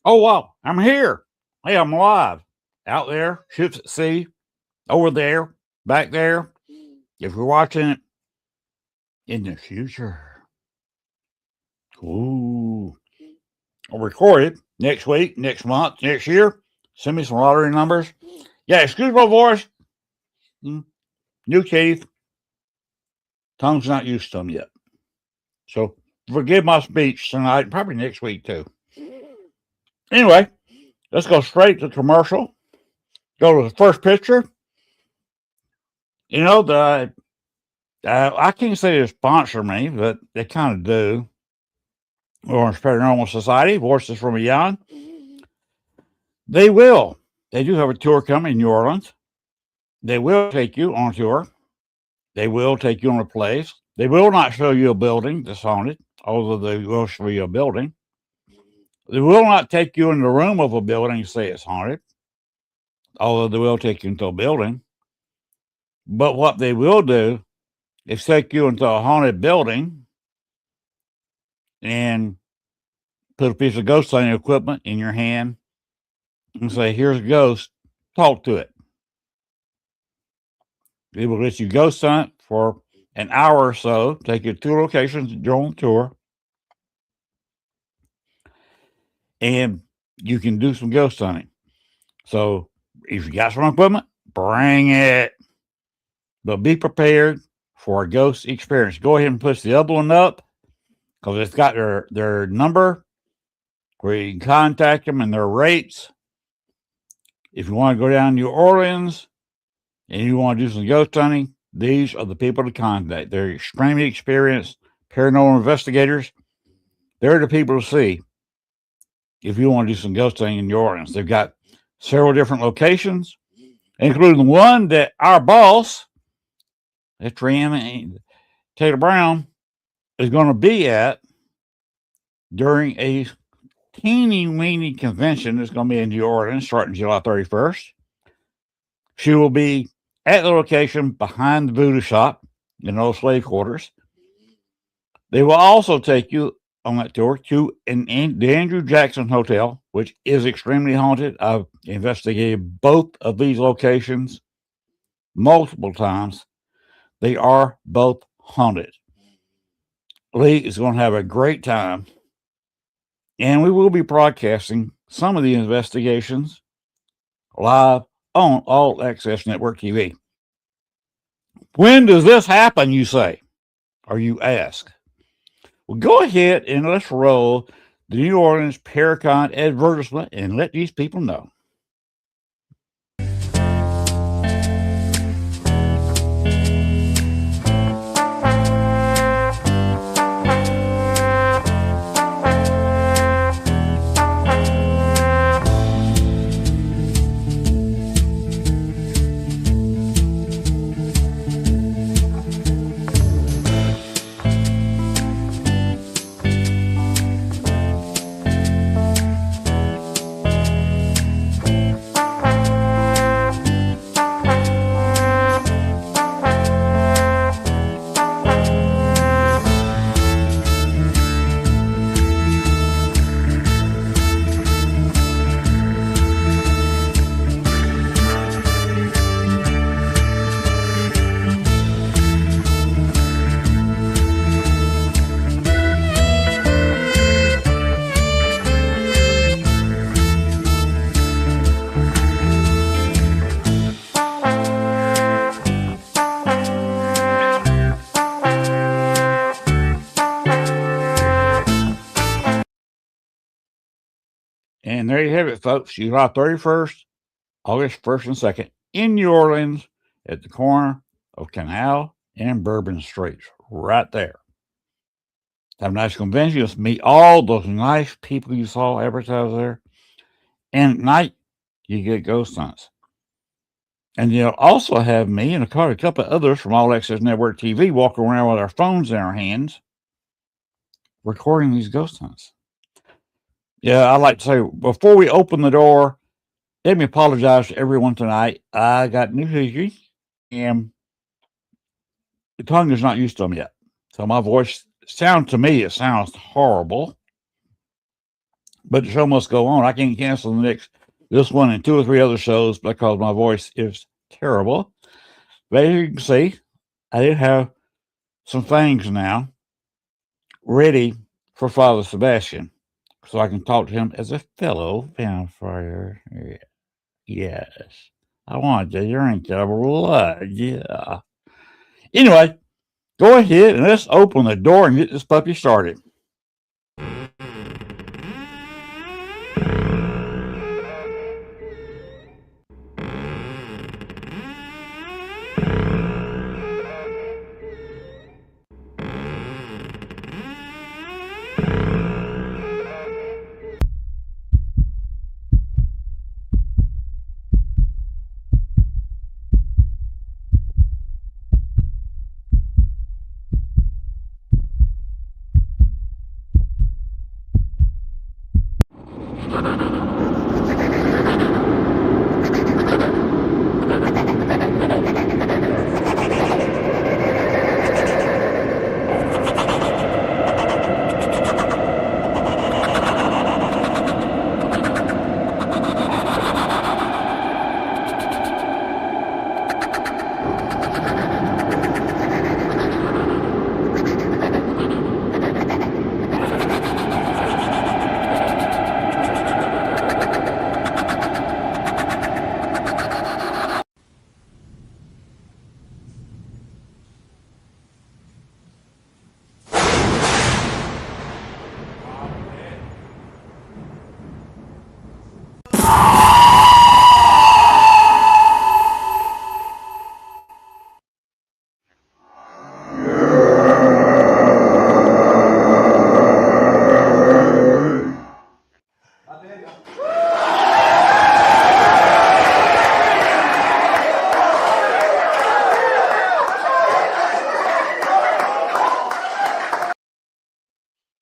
Oh, wow, I'm here. Hey, I'm alive. Out there, ships at sea, over there, back there. If you're watching it in the future, ooh, I'll record it next week, next month, next year. Send me some lottery numbers. Yeah, excuse my voice. New teeth. Tongue's not used to them yet. So forgive my speech tonight, probably next week too. Anyway, let's go straight to commercial. Go to the first picture. You know, I can't say they sponsor me, but they kind of do. Orange Paranormal Society, Voices from Beyond. They will. They do have a tour coming in New Orleans. They will take you on a tour. They will take you on a place. They will not show you a building that's haunted, although they will show you a building. They will not take you in the room of a building and say it's haunted, although they will take you into a building. But what they will do is take you into a haunted building and put a piece of ghost hunting equipment in your hand and say, here's a ghost, talk to it. They will let you ghost hunt for an hour or so, take you to 2 locations during the tour, and you can do some ghost hunting. So if you got some equipment, bring it. But be prepared for a ghost experience. Go ahead and push the other one up because it's got their number where you can contact them and their rates. If you want to go down to New Orleans and you want to do some ghost hunting, these are the people to contact. They're extremely experienced paranormal investigators. They're the people to see if you want to do some ghost hunting in New Orleans. They've got several different locations, including one that our boss, that's 30PM Taylor Brown, is going to be at during a teeny-weeny convention that's going to be in New Orleans starting July 31st. She will be at the location behind the voodoo shop in those slave quarters. They will also take you on that tour to the Andrew Jackson Hotel, which is extremely haunted. I've investigated both of these locations multiple times. They are both haunted. Lee is going to have a great time, and we will be broadcasting some of the investigations live on All Access Network TV. When does this happen, you say, or you ask? Well, go ahead and let's roll the New Orleans Paracon advertisement and let these people know. And there you have it, folks. July 31st, August 1st and 2nd in New Orleans at the corner of Canal and Bourbon Streets, right there. Have a nice convention. You'll meet all those nice people you saw advertised there. And at night, you get ghost hunts. And you'll also have me and a couple of others from All Access Network TV walking around with our phones in our hands recording these ghost hunts. Yeah, I'd like to say, before we open the door, let me apologize to everyone tonight. I got new surgery, and the tongue is not used to them yet. So my voice sounds horrible. but the show must go on. I can't cancel this one and 2 or 3 other shows because my voice is terrible. But as you can see, I did have some things now ready for Father Sebastian, so I can talk to him as a fellow vampire. Yes, I want to drink the blood. Yeah. Anyway, go ahead and let's open the door and get this puppy started.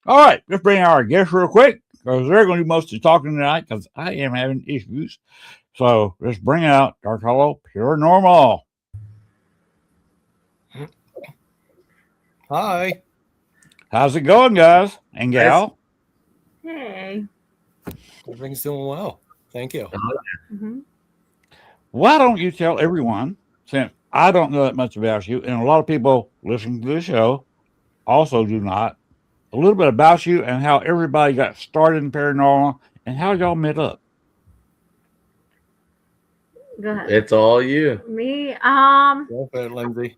All right, let's bring our guests real quick because they're going to do most of the talking tonight because I am having issues. So let's bring out Dark Hollow Paranormal. Hi. How's it going, guys and gal? Hey. Everything's doing well. Thank you. Mm-hmm. Why don't you tell everyone, since I don't know that much about you, and a lot of people listening to the show also do not, a little bit about you and how everybody got started in paranormal and how y'all met up. Go ahead. It's all you. Me? Go ahead, Lindsay.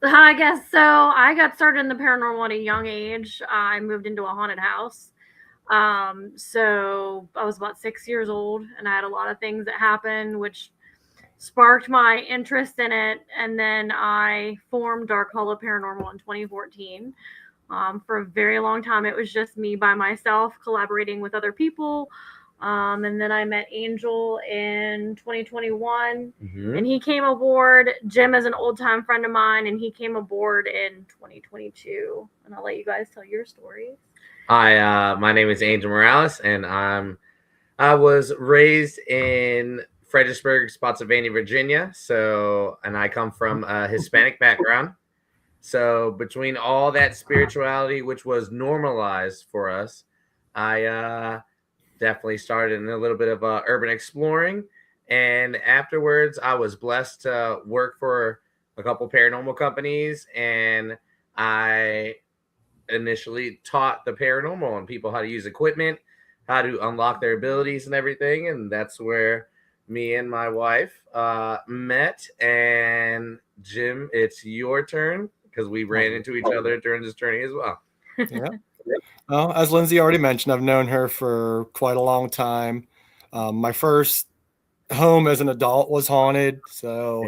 I guess so. I got started in the paranormal at a young age. I moved into a haunted house. So I was about 6 years old, and I had a lot of things that happened, which sparked my interest in it. And then I formed Dark Hollow Paranormal in 2014. For a very long time, it was just me by myself, collaborating with other people. And then I met Angel in 2021, and he came aboard. Jim is an old-time friend of mine, and he came aboard in 2022. And I'll let you guys tell your stories. Hi, my name is Angel Morales, and I was raised in Fredericksburg, Spotsylvania, Virginia. And I come from a Hispanic background. So between all that spirituality, which was normalized for us, I definitely started in a little bit of urban exploring. And afterwards, I was blessed to work for a couple paranormal companies. And I initially taught the paranormal and people how to use equipment, how to unlock their abilities and everything. And that's where me and my wife met. And Jim, it's your turn because we ran into each other during this journey as well. Yeah. Well, as Lindsay already mentioned, I've known her for quite a long time. My first home as an adult was haunted. So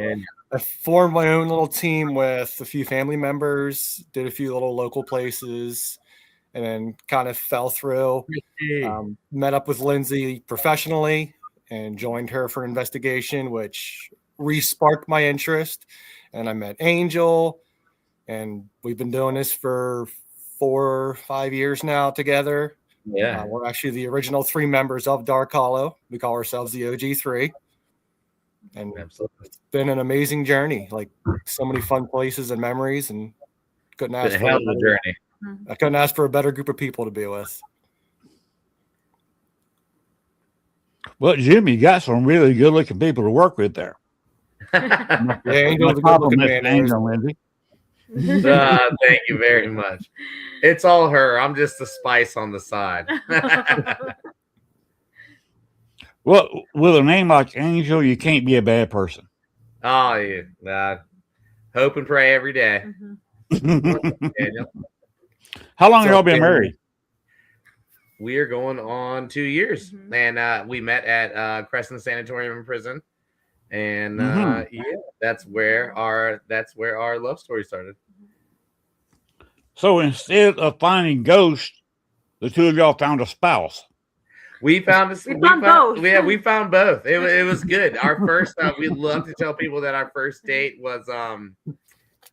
I formed my own little team with a few family members, did a few little local places, and then kind of fell through. Met up with Lindsay professionally and joined her for investigation, which re-sparked my interest. And I met Angel, and we've been doing this for 4 or 5 years now together. Yeah. We're actually the original 3 members of Dark Hollow. We call ourselves the OG3. And it's been an amazing journey, like so many fun places and memories, and couldn't ask for a better group of people to be with. Well, Jim, you got some really good looking people to work with there. Yeah, Angel's a good Compliment looking man. to Angel, Lindsay. Thank you very much. It's all her. I'm just the spice on the side. Well, with a name like Angel, you can't be a bad person. Oh, yeah. Hope and pray every day. Daniel. How long have y'all been married? We are going on 2 years, and we met at Crescent Sanatorium and Prison, and yeah, that's where our love story started. So instead of finding ghosts, the two of y'all found a spouse. We found both. Yeah, we found both. It was good. Our first, we love to tell people that our first date was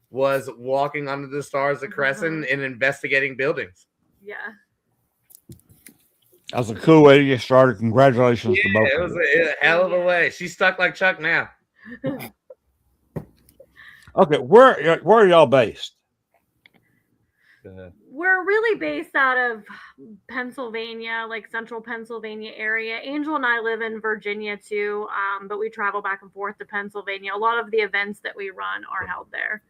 walking under the stars at Crescent and investigating buildings. Yeah. That's a cool way to get started. Congratulations to both. It was a hell of a way. She's stuck like Chuck now. Okay, where are y'all based? We're really based out of Pennsylvania, like central Pennsylvania area. Angel and I live in Virginia too, but we travel back and forth to Pennsylvania. A lot of the events that we run are held there.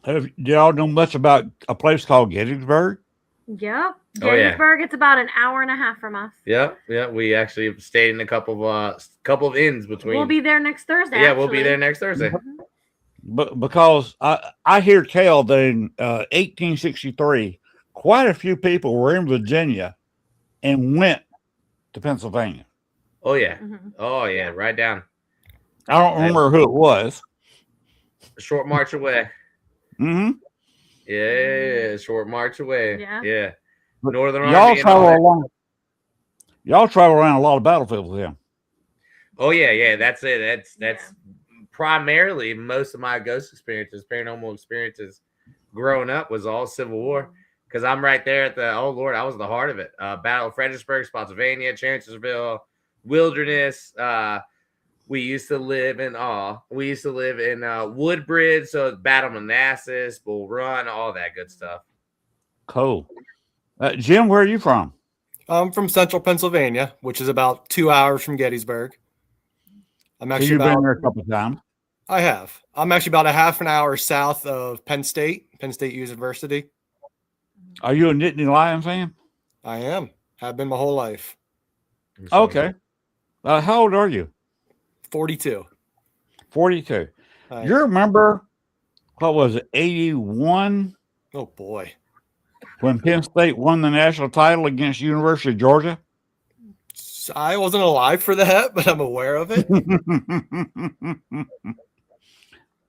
Do y'all know much about a place called Gettysburg? Yep. Gettysburg, it's about an hour and a half from us. Yeah. We actually stayed in a couple of inns between. We'll be there next Thursday. Yeah, we'll be there next Thursday. But because I hear tell that in 1863, quite a few people were in Virginia and went to Pennsylvania. Oh yeah. Oh yeah, right down. I don't remember who it was. A short march away. Yeah, short march away. Yeah. Northern Army. Y'all travel around a lot of battlefields with him. Oh yeah. That's it. That's primarily most of my ghost experiences, paranormal experiences growing up was all Civil War, because I'm right there at the, oh Lord, I was the heart of it. Battle of Fredericksburg, Spotsylvania, Chancellorsville, Wilderness. We used to live in Woodbridge, so Battle of Manassas, Bull Run, all that good stuff. Cool. Jim, where are you from? I'm from central Pennsylvania, which is about 2 hours from Gettysburg. I'm actually been there a couple of times. I have. I'm actually about a half an hour south of Penn State University. Are you a Nittany Lion fan? I am. Have been my whole life. Okay. How old are you? 42. 42. You remember, what was it, 81? Oh, boy. When Penn State won the national title against University of Georgia? I wasn't alive for that, but I'm aware of it.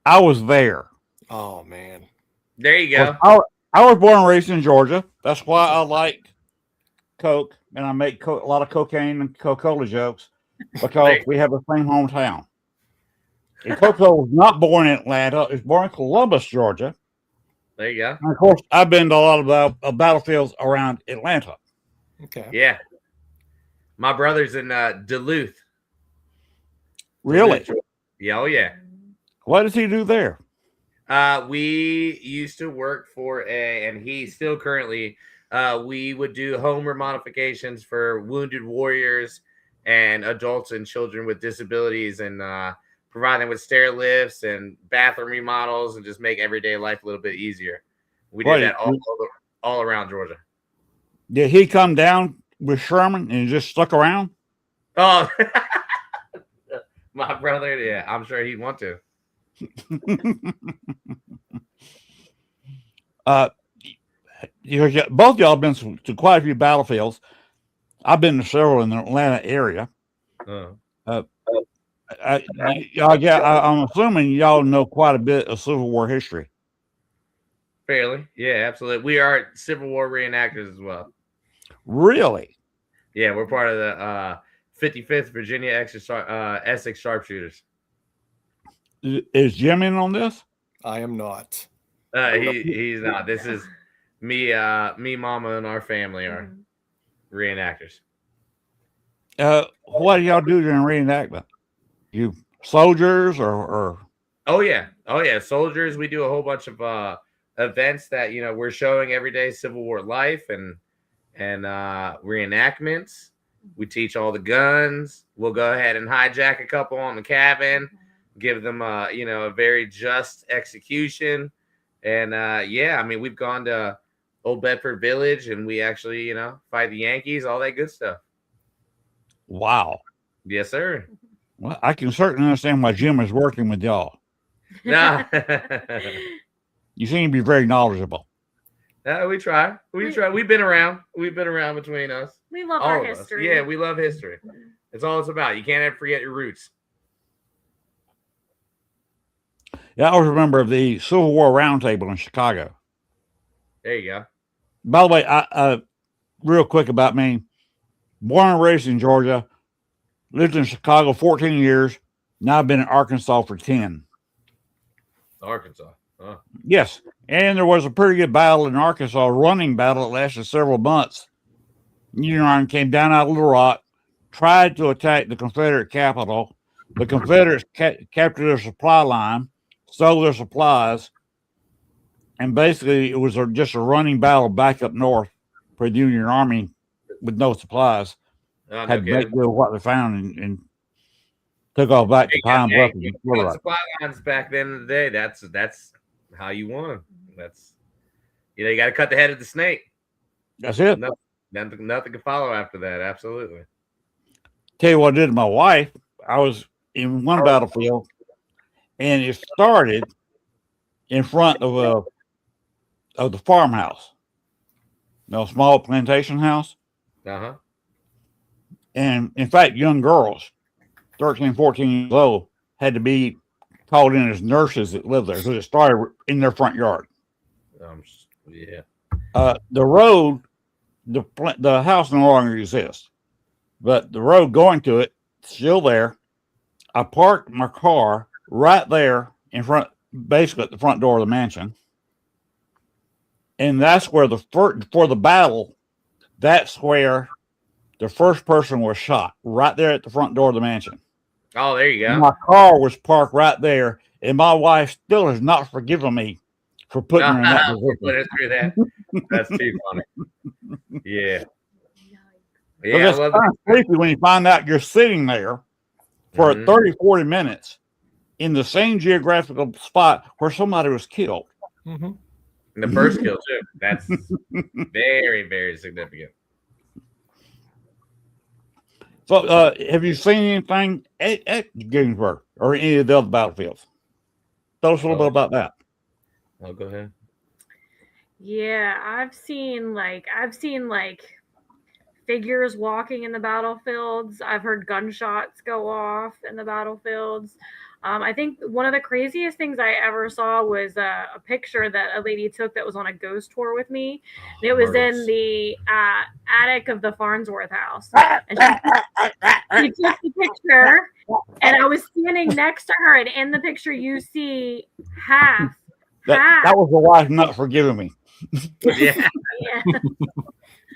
I was there. Oh, man. There you go. I was born and raised in Georgia. That's why I like Coke, and I make a lot of cocaine and Coca-Cola jokes, because we have the same hometown. And Coca was not born in Atlanta. He was born in Columbus, Georgia. There you go. And of course, I've been to a lot of battlefields around Atlanta. Okay. Yeah. My brother's in Duluth. Really? Duluth. Yeah. Oh, yeah. What does he do there? We used to work for and he still currently, we would do home remodifications for wounded warriors and adults and children with disabilities, and provide them with stair lifts and bathroom remodels and just make everyday life a little bit easier. We did that all around Georgia. Did he come down with Sherman and just stuck around? Oh, my brother. Yeah, I'm sure he'd want to. Both y'all been to quite a few battlefields. I've been to several in the Atlanta area. I'm assuming y'all know quite a bit of Civil War history. Fairly, yeah, absolutely. We are Civil War reenactors as well. Really? Yeah, we're part of the 55th Virginia Essex Sharpshooters. Is Jim in on this? I am not. He's not. This is me, mama, and our family are reenactors. What do y'all do during reenactment? You soldiers or? Oh yeah, soldiers. We do a whole bunch of events that we're showing everyday Civil War life, and and reenactments. We teach all the guns. We'll go ahead and hijack a couple on the cabin, give them a very just execution. And yeah, I mean, we've gone to Old Bedford Village and we actually, fight the Yankees, all that good stuff. Wow. Yes, sir. Well, I can certainly understand why Jim is working with y'all. Nah. You seem to be very knowledgeable. We try. We've been around. We've been around between us. We love All our of us. history. Yeah, we love history. It's all it's about. You can't ever forget your roots. Yeah, I was a member of the Civil War Roundtable in Chicago. There you go. By the way, I real quick about me. Born and raised in Georgia, lived in Chicago 14 years. Now I've been in Arkansas for 10. Arkansas. Huh. Yes. And there was a pretty good battle in Arkansas, a running battle that lasted several months. Union Army came down out of Little Rock, tried to attack the Confederate capital. The Confederates captured their supply line, stole their supplies, and basically it was just a running battle back up north for the Union Army with no supplies. No Had to kidding. make do with what they found and took off back to Pine Bluff. You got supply lines back then in the day. That's how you want them. That's you got to cut the head of the snake. That's it. Nothing can follow after that. Absolutely. Tell you what I did to my wife. I was in one battlefield, and it started in front of the farmhouse, small plantation house. Uh-huh. And in fact, young girls, 13, 14 years old, had to be called in as nurses that lived there because it started in their front yard. Yeah. The road, the house no longer exists, but the road going to it still there. I parked my car right there in front, basically at the front door of the mansion, and that's where for the battle. That's where the first person was shot, right there at the front door of the mansion. Oh, there you go. My car was parked right there, and my wife still has not forgiven me for putting her in that position. Put her through that. That's too funny. Yeah. Yeah, it's kind of creepy when you find out you're sitting there for 30, 40 minutes in the same geographical spot where somebody was killed. Mm-hmm. The first kill, too. That's very, very significant. So, have you seen anything at Gettysburg or any of the other battlefields? Tell us a little bit about that. Oh, go ahead. Yeah, I've seen figures walking in the battlefields. I've heard gunshots go off in the battlefields. I think one of the craziest things I ever saw was a picture that a lady took that was on a ghost tour with me. And it was in the attic of the Farnsworth house. And she took the picture, and I was standing next to her, and in the picture you see half. That was the wife not forgiving me. Yeah.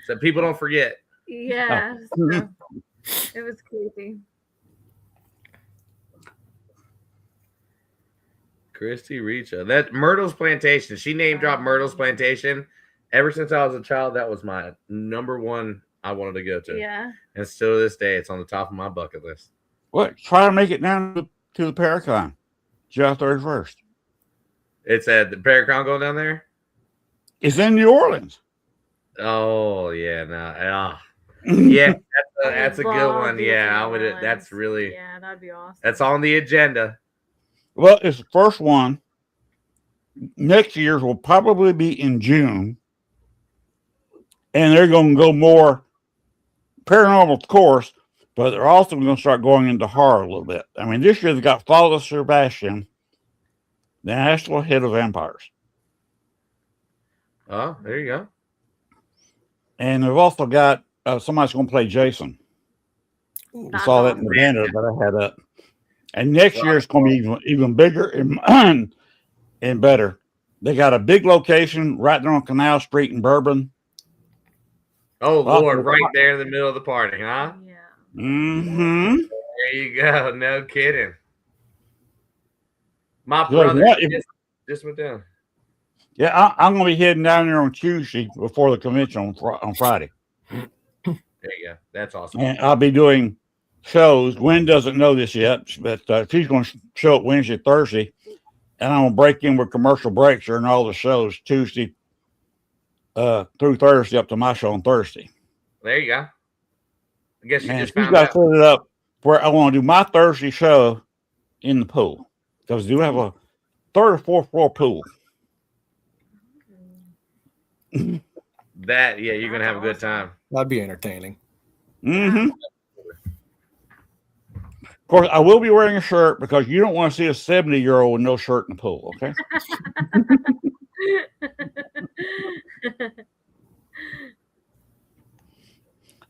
So people don't forget. Yeah. So it was creepy. Christy Richa. That Myrtle's Plantation. She name dropped Myrtle's Plantation. Ever since I was a child, that was my number one I wanted to go to. Yeah. And still to this day, it's on the top of my bucket list. What? Try to make it down to the Paracon, July 31st. It's at the Paracon going down there? It's in New Orleans. Oh, yeah. No. Yeah, that's a good one. Yeah, I would. That's really. Yeah, that'd be awesome. That's on the agenda. Well, it's the first one. Next year's will probably be in June. And they're going to go more paranormal, of course, but they're also going to start going into horror a little bit. I mean, this year they've got Father Sebastian, the national head of vampires. Oh, there you go. And they've also got somebody's going to play Jason. I saw that in the banner that I had up. And next year it's going to be even bigger and better. They got a big location right there on Canal Street in Bourbon. Oh, Lord, right there in the middle of the party, huh? Yeah. Mm-hmm. There you go. No kidding. My brother just went down. Yeah, I'm going to be heading down there on Tuesday before the convention on Friday. There you go. That's awesome. And I'll be doing shows. Gwen doesn't know this yet, but she's going to show up Wednesday, Thursday, and I'm going to break in with commercial breaks during all the shows Tuesday through Thursday up to my show on Thursday. There you go. I guess you And just she's found got to out. set it up where I want to do my Thursday show in the pool because we do have a third or fourth floor pool. That, yeah, you're going to have a good time. That'd be entertaining. Mm-hmm. Of course, I will be wearing a shirt because you don't want to see a 70-year-old with no shirt in the pool, okay?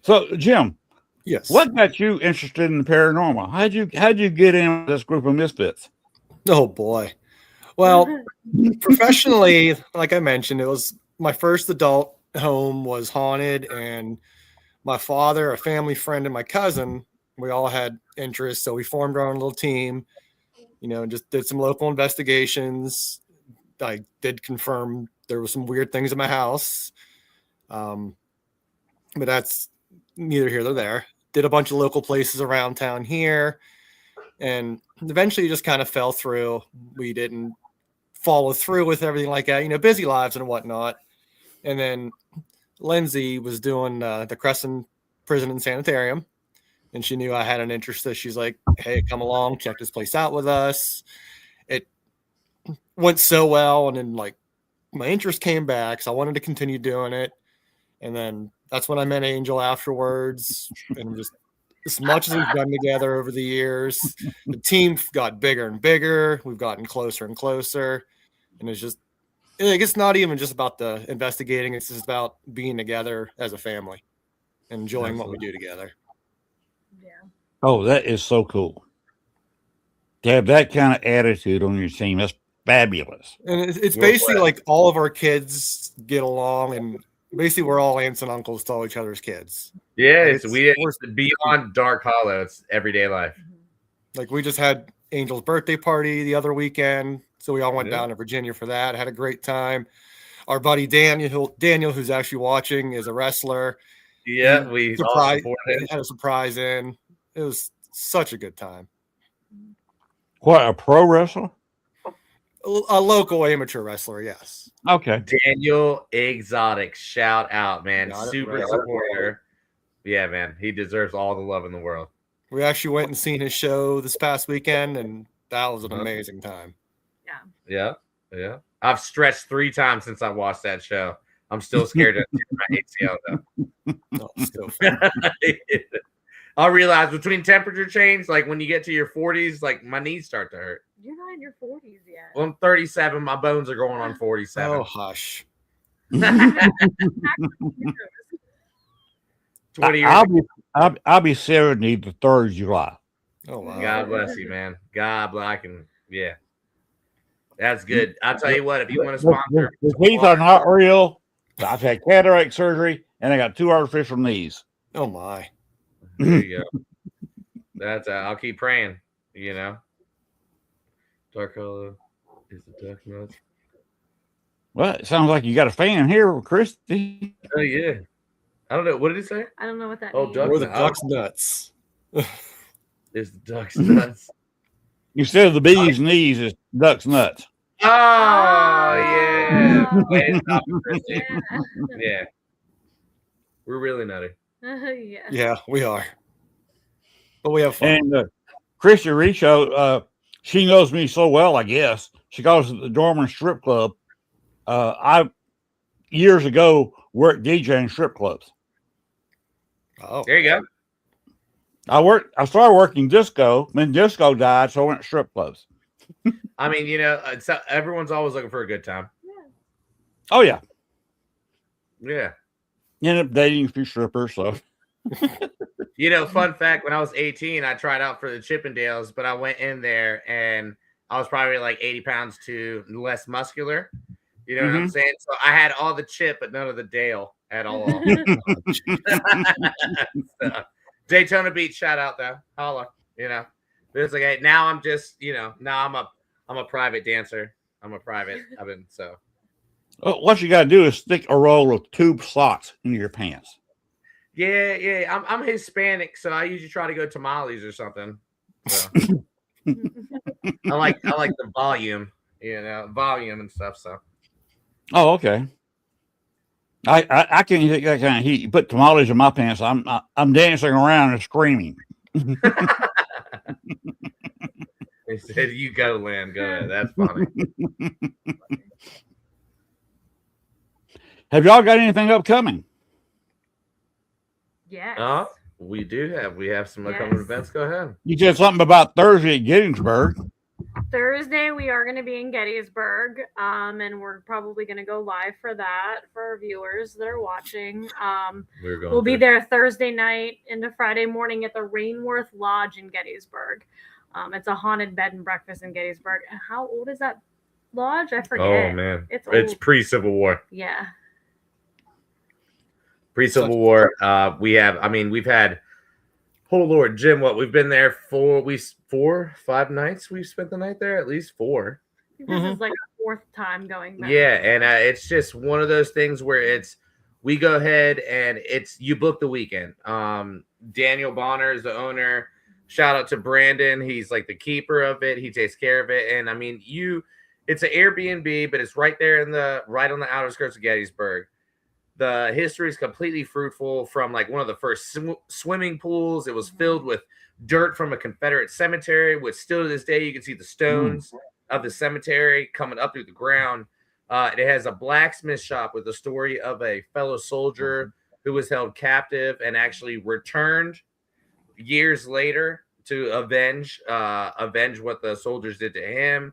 So, Jim, Yes. what got you interested in the paranormal? How'd you get in with this group of misfits? Oh boy. Well, professionally, like I mentioned, it was my first adult home was haunted, and my father, a family friend, and my cousin, we all had interest, so we formed our own little team. You know, just did some local investigations. I did confirm there was some weird things in my house, but that's neither here nor there. Did a bunch of local places around town here, and eventually just kind of fell through. We didn't follow through with everything like that, you know, busy lives and whatnot. And then Lindsey was doing the Crescent Prison and Sanitarium, and she knew I had an interest. So she's like, "Hey, come along, check this place out with us." It went so well, and then like my interest came back, so I wanted to continue doing it. And then that's when I met Angel afterwards, and just as much as we've done together over the years, the team got bigger and bigger. We've gotten closer and closer, and it's just like it's not even just about the investigating; it's just about being together as a family, and enjoying what we do together. Yeah. Oh, that is so cool. To have that kind of attitude on your team, that's fabulous. And it's basically like all of our kids get along, and basically we're all aunts and uncles to all each other's kids. Yeah, It's beyond Dark Hollow. It's everyday life. Like we just had Angel's birthday party the other weekend, so we all went down to Virginia for that. Had a great time. Our buddy Daniel, who's actually watching, is a wrestler. Yeah, we all had a surprise in. It was such a good time. What, a pro wrestler? A local amateur wrestler, yes. Okay. Daniel Exotic, shout out, man. Super right. supporter. Yeah, man. He deserves all the love in the world. We actually went and seen his show this past weekend, and that was an amazing time. Yeah. Yeah. I've stretched 3 times since I watched that show. I'm still scared to do my ACL though. Oh, still fun. I'll realize between temperature change, like when you get to your 40s, like my knees start to hurt. You're not in your 40s yet. Well, I'm 37. My bones are going on 47. Oh, hush. 20 years. I'll be 70 the 3rd of July. Oh, wow. God bless you, man. God bless you. Yeah. That's good. I'll tell you what, if you want to sponsor. The teeth are not real. I've had cataract surgery, and I got 2 artificial knees. Oh, my. There you go. That's I'll keep praying, you know. Dark Hollow is the Duck Nuts. Well, it sounds like you got a fan here, Christy. Oh, yeah. I don't know. What did he say? I don't know what that Oh, means. duck Or the nuts. duck's nuts. Is the Duck's Nuts. Instead of the bee's knees, it's duck's nuts. Oh, yeah. Yeah. Yeah. We're really nutty. Yeah. Yeah, we are. But we have fun. And Christy Richo, she knows me so well, I guess. She calls it the Dorman Strip Club. I years ago worked DJing strip clubs. Oh, There you go. I started working disco, then disco died, so I went to strip clubs. I mean, you know, everyone's always looking for a good time. Oh yeah. Yeah. Ended up dating a few strippers, so You know, fun fact, when I was 18, I tried out for the Chippendales, but I went in there and I was probably like 80 pounds too less muscular. You know what I'm saying? So I had all the chip, but none of the Dale at all. So, Daytona Beach, shout out though. Holla, you know. But it's like, hey, now I'm just, you know, now I'm a private dancer. I've been so. what you got to do is stick a roll of tube slots into your pants. Yeah. I'm Hispanic, so I usually try to go tamales or something. So I like the volume, volume and stuff. So. Oh, okay. I can't take that kind of heat. You put tamales in my pants, I'm dancing around and screaming. He said, "You go, Len. Go ahead." That's funny. Have y'all got anything upcoming? Yes. We do have. We have some upcoming events. Go ahead. You said something about Thursday at Gettysburg. Thursday we are going to be in Gettysburg, and we're probably going to go live for that for our viewers that are watching. We'll be there Thursday night into Friday morning at the Rainworth Lodge in Gettysburg. It's a haunted bed and breakfast in Gettysburg. How old is that lodge? I forget. Oh man, it's old. pre-Civil War. Yeah, pre-Civil War. We've had. Oh Lord, Jim, we've been there 5 nights. We've spent the night there, at least 4. This is like the 4th time going back. Yeah, and it's just one of those things where we go ahead and you book the weekend. Daniel Bonner is the owner. Shout out to Brandon. He's like the keeper of it. He takes care of it. And I mean, it's an Airbnb, but it's right there right on the outer skirts of Gettysburg. The history is completely fruitful from like one of the first swimming pools. It was filled with dirt from a Confederate cemetery, which still to this day you can see the stones of the cemetery coming up through the ground. It has a blacksmith shop with the story of a fellow soldier who was held captive and actually returned years later to avenge what the soldiers did to him.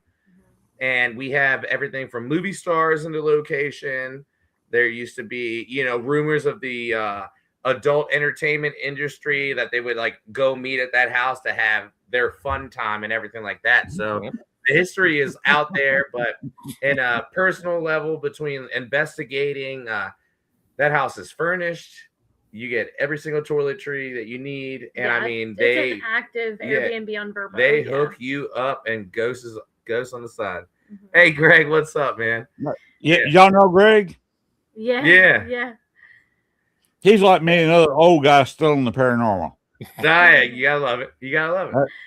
And we have everything from movie stars in the location. There used to be, rumors of the adult entertainment industry that they would like go meet at that house to have their fun time and everything like that. So the history is out there, but in a personal level between investigating, that house is furnished. You get every single toiletry that you need. And it's an active Airbnb on Verbo. They hook you up and ghosts on the side. Mm-hmm. Hey, Greg, what's up, man? Yeah. Y'all know Greg? Yeah. He's like me and other old guys still in the paranormal. You gotta love it.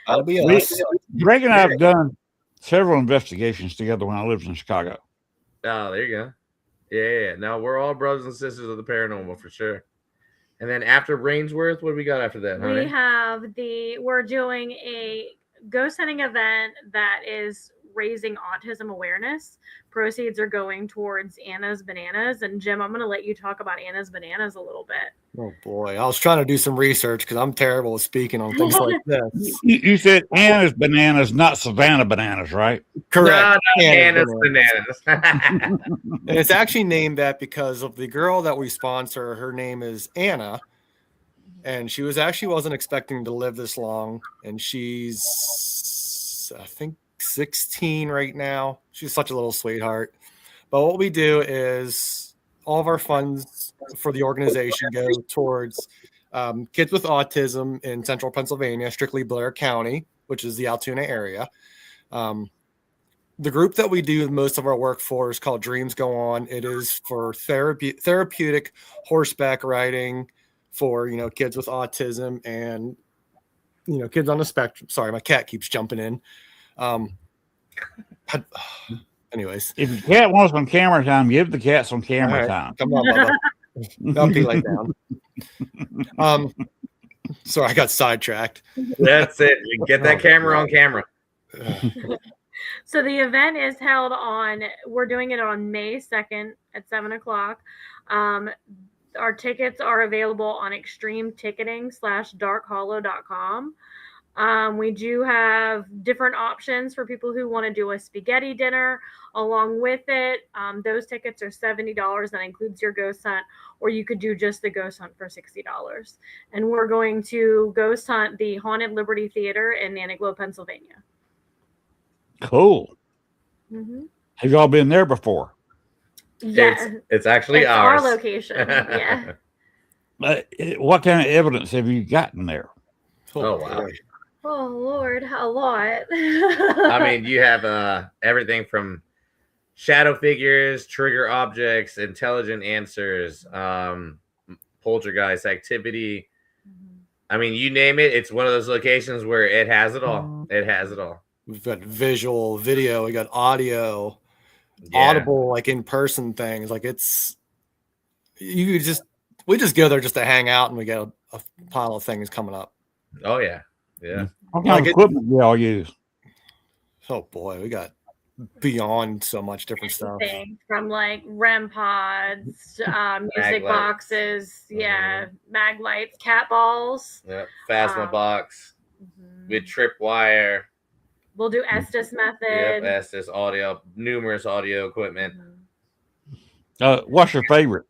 I'll be honest. Greg and I have done several investigations together when I lived in Chicago. Oh, there you go. Yeah. No, we're all brothers and sisters of the paranormal for sure. And then after Rainsworth, what do we got after that, honey? We're doing a ghost hunting event that is raising autism awareness. Proceeds are going towards Anna's Bananas. And Jim, I'm going to let you talk about Anna's Bananas a little bit. Oh boy, I was trying to do some research because I'm terrible at speaking on things like this. You said Anna's Bananas, not Savannah Bananas, right? Correct. No, Anna's Bananas. And it's actually named that because of the girl that we sponsor. Her name is Anna, and she wasn't expecting to live this long, and she's, I think, 16 right now. She's such a little sweetheart. But what we do is all of our funds for the organization go towards kids with autism in central Pennsylvania, strictly Blair County, which is the Altoona area. The group that we do most of our work for is called Dreams Go On. It is for therapeutic horseback riding for, kids with autism and, kids on the spectrum. Sorry, my cat keeps jumping in. Anyways, if the cat wants some camera time, give the cat some camera time. Come on, Bubba. Don't be like down. Sorry, I got sidetracked. That's it. Get that camera on camera. So the event is held we're doing it on May 2nd at 7:00. Our tickets are available on extremeticketing.darkhollow.com. We do have different options for people who want to do a spaghetti dinner along with it. Those tickets are $70. That includes your ghost hunt, or you could do just the ghost hunt for $60. And we're going to ghost hunt the Haunted Liberty Theater in Nantiglow, Pennsylvania. Cool. Mm-hmm. Have y'all been there before? Yeah, it's actually our location. Yeah. What kind of evidence have you gotten there? Oh wow. Oh Lord, a lot. I mean, you have everything from shadow figures, trigger objects, intelligent answers, poltergeist activity. Mhm. I mean, you name it. It's one of those locations where it has it all. It has it all. We've got visual, video, we got audio, Yeah. audible, like in-person things. Like we just go there just to hang out, and we get a pile of things coming up. Oh yeah. Yeah. What kind of equipment do y'all use? Oh boy, we got beyond so much different stuff. Things from like REM pods, music lights. boxes, mag lights, cat balls. Yep. Phasma box Mhm. with tripwire. We'll do Estes method. Yep. Estes audio, numerous audio equipment. What's your favorite?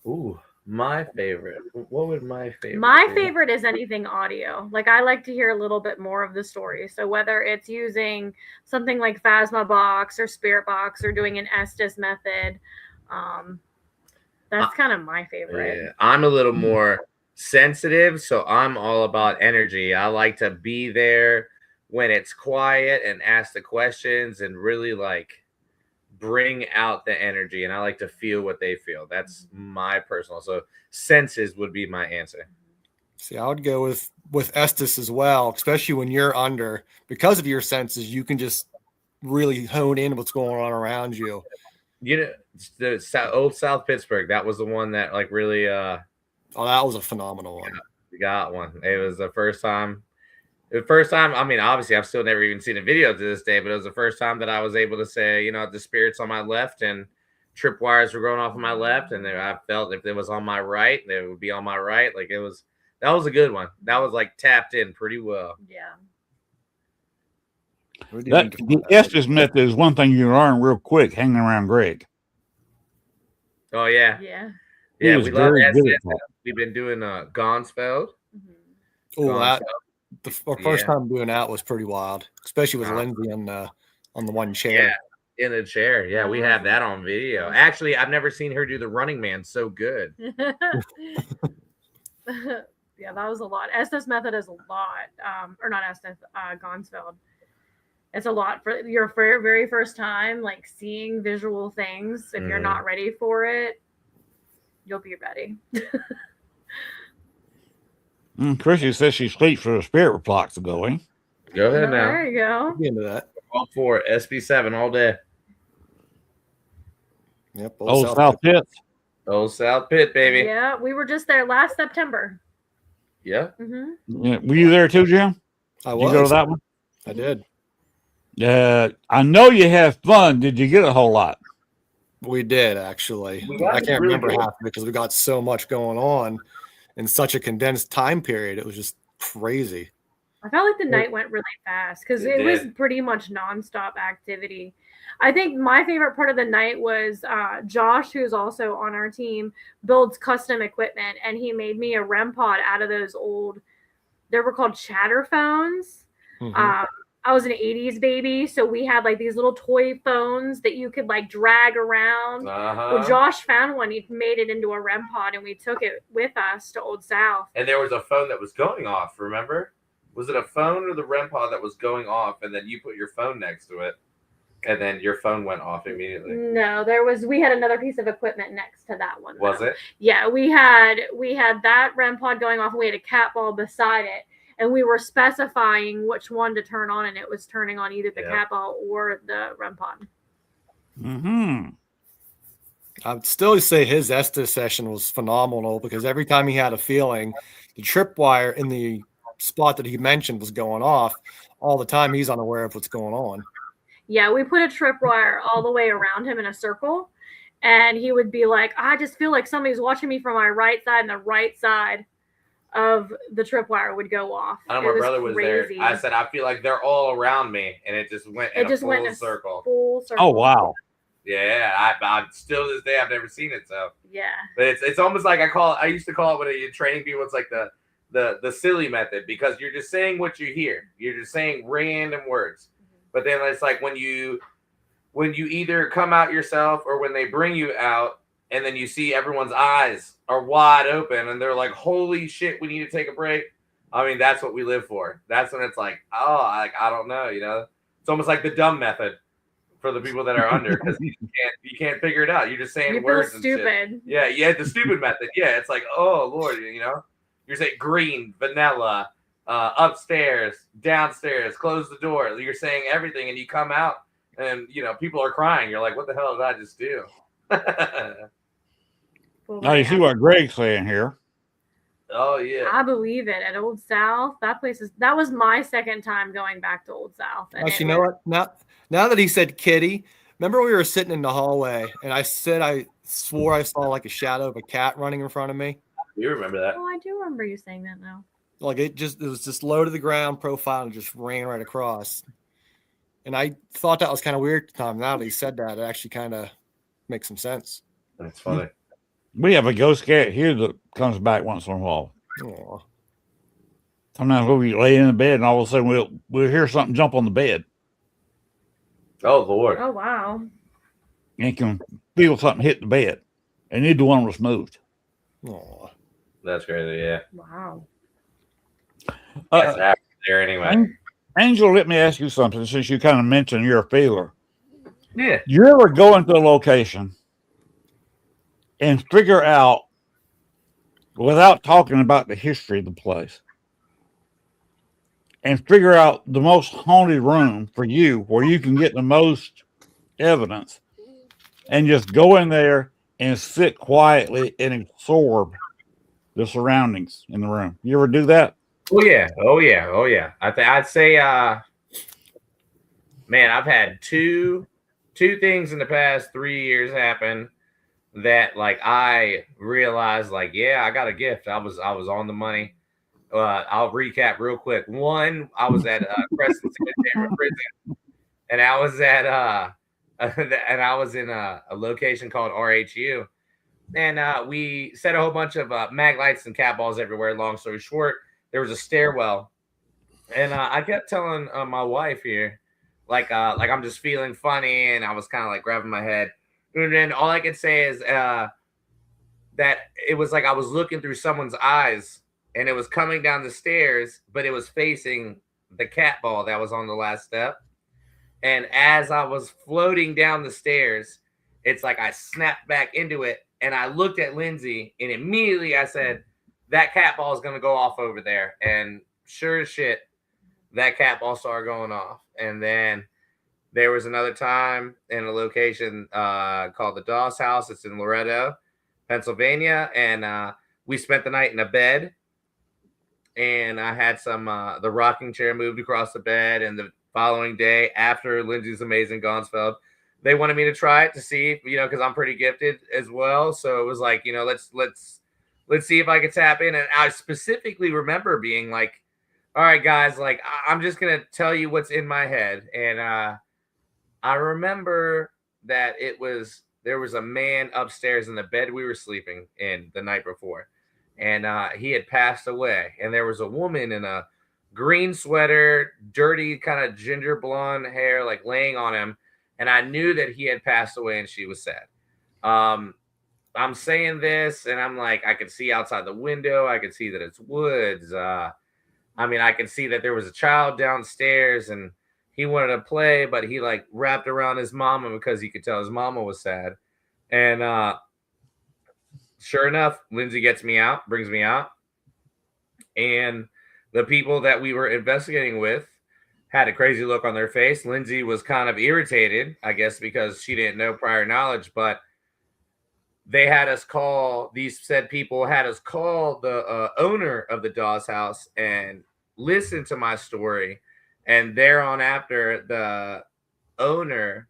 Ooh, my favorite. What would my favorite? My be? favorite is anything audio. Like I like to hear a little bit more of the story. So whether it's using something like Phasma box or Spirit box or doing an Estes method, that's kind of my favorite. Yeah, I'm a little more sensitive, so I'm all about energy. I like to be there when it's quiet and ask the questions and really like bring out the energy, and I like to feel what they feel. That's my personal. So senses would be my answer. See, I would go with Estes as well, especially when you're under, because of your senses, you can just really hone in what's going on around you. You know, the old South Pittsburgh, that was the one that like really oh, that was a phenomenal one. We got one. It was the first time. I mean, obviously, I've still never even seen a video to this day, but it was the first time that I was able to say, you know, the spirit's on my left and tripwires were going off on my left, and I felt if it was on my right, they would be on my right. Like that was a good one. That was like tapped in pretty well. Yeah. The Estes method is one thing you learn real quick hanging around Greg. Oh yeah, Yeah. yeah. We love Estes. that. We've been doing Gonsfeld. Oh, our first time doing that was pretty wild, especially with Lindsey on the one chair. Yeah, in the chair. Yeah, we have that on video. Actually, I've never seen her do the Running Man so good. Yeah, that was a lot. Estes method is a lot. Or not Estes, Gonsfeld. It's a lot for your very first time, like seeing visual things. If you're not ready for it, you'll be ready. Chrissy says she sleeps for the spirit blocks to go in. Go ahead now. There you go. Get into that. All for it. SB7 all day. Yep. Old South Pit. Old South Pit, baby. Yeah, we were just there last September. Yeah. Yeah. Were you there too, Jim? I Did was. you go to that one? I did. I know you have fun. Did you get a whole lot? We did, actually. I can't remember half because we got so much going on in such a condensed time period. It was just crazy. I felt like the night went really fast because it was pretty much nonstop activity. I think my favorite part of the night was Josh, who's also on our team, builds custom equipment, and he made me a REM pod out of those old, they were called chatter phones. I was an 80s baby, so we had like these little toy phones that you could like drag around. Well, Josh found one. He made it into a REM pod, and we took it with us to Old South. And there was a phone that was going off, remember? Was it a phone or the REM pod that was going off, and then you put your phone next to it, and then your phone went off immediately? No, we had another piece of equipment next to that one. Was it? Yeah, we had that REM pod going off, and we had a cat ball beside it. And we were specifying which one to turn on, and it was turning on either the cat ball or the REM pod. I would still say his Estes session was phenomenal because every time he had a feeling, the tripwire in the spot that he mentioned was going off all the time. He's unaware of what's going on. Yeah, we put a tripwire all the way around him in a circle, and he would be like, I just feel like somebody's watching me from my right side, and the right side of the tripwire would go off. I know my brother was there. I said, I feel like they're all around me, and it just went in a full circle. Full circle. Oh, wow. Yeah, I still to this day I've never seen it. So yeah, but it's almost like I used to call it when you're training people. It's like the silly method because you're just saying what you hear. You're just saying random words. But then it's like when you either come out yourself or when they bring you out, and then you see everyone's eyes are wide open and they're like, holy shit, we need to take a break. I mean, that's what we live for. That's when it's like, oh, I don't know, you know? It's almost like the dumb method for the people that are under, because you can't figure it out. You're just saying You feel words and stupid. shit. Yeah, the stupid method. Yeah, it's like, oh Lord, you're saying green, vanilla, upstairs, downstairs, close the door. You're saying everything, and you come out, and people are crying. You're like, what the hell did I just do? Now you see what Greg's saying here. Oh yeah, I believe it. At Old South, that was my second time going back to Old South. Actually, you know what? Now that he said kitty, remember we were sitting in the hallway and I swore I saw like a shadow of a cat running in front of me. you remember that? Oh, I do remember you saying that now. Like it was just low to the ground profile and just ran right across. And I thought that was kind of weird at the time. Now that he said that, it actually kind of makes some sense. That's funny. We have a ghost cat here that comes back once in a while. Aww. Sometimes we'll be laying in the bed and all of a sudden we'll hear something jump on the bed. Oh Lord. Oh wow. And can feel something hit the bed. And neither one was moved. Aww. That's crazy. Yeah. Wow. That's happening there anyway. Angel, let me ask you something since you kind of mentioned you're a feeler. Yeah. You ever go into a location and figure out, without talking about the history of the place, and figure out the most haunted room for you where you can get the most evidence and just go in there and sit quietly and absorb the surroundings in the room? You ever do that? Oh yeah. I'd say, man, I've had two things in the past 3 years happen that like I realized like, yeah, I got a gift. I was on the money. I'll recap real quick. One, I was at Crescent Cemetery Prison, and I was in a location called RHU, and we set a whole bunch of mag lights and cat balls everywhere. Long story short, there was a stairwell, and I kept telling my wife here, like I'm just feeling funny, and I was kind of like grabbing my head, and then all I could say is that it was like I was looking through someone's eyes. And it was coming down the stairs, but it was facing the cat ball that was on the last step. And as I was floating down the stairs, it's like I snapped back into it. And I looked at Lindsey, and immediately I said, that cat ball is going to go off over there. And sure as shit, that cat ball started going off. And then there was another time in a location called the Doss House. It's in Loretto, Pennsylvania. And we spent the night in a bed. And I had some the rocking chair moved across the bed, and the following day after Lindsey's Amazing Gaunsfeld, they wanted me to try it to see, because I'm pretty gifted as well. So it was like, let's see if I could tap in. And I specifically remember being like, all right, guys, like I'm just gonna tell you what's in my head. And I remember that there was a man upstairs in the bed we were sleeping in the night before. And he had passed away. And there was a woman in a green sweater, dirty kind of ginger blonde hair, like laying on him. And I knew that he had passed away and she was sad. I'm saying this and I'm like, I could see outside the window. I could see that it's woods. I could see that there was a child downstairs and he wanted to play, but he like wrapped around his mama because he could tell his mama was sad. And sure enough, Lindsey brings me out. And the people that we were investigating with had a crazy look on their face. Lindsey was kind of irritated, I guess, because she didn't know prior knowledge, but these said people had us call the owner of the Dawes house and listen to my story. And thereon after, the owner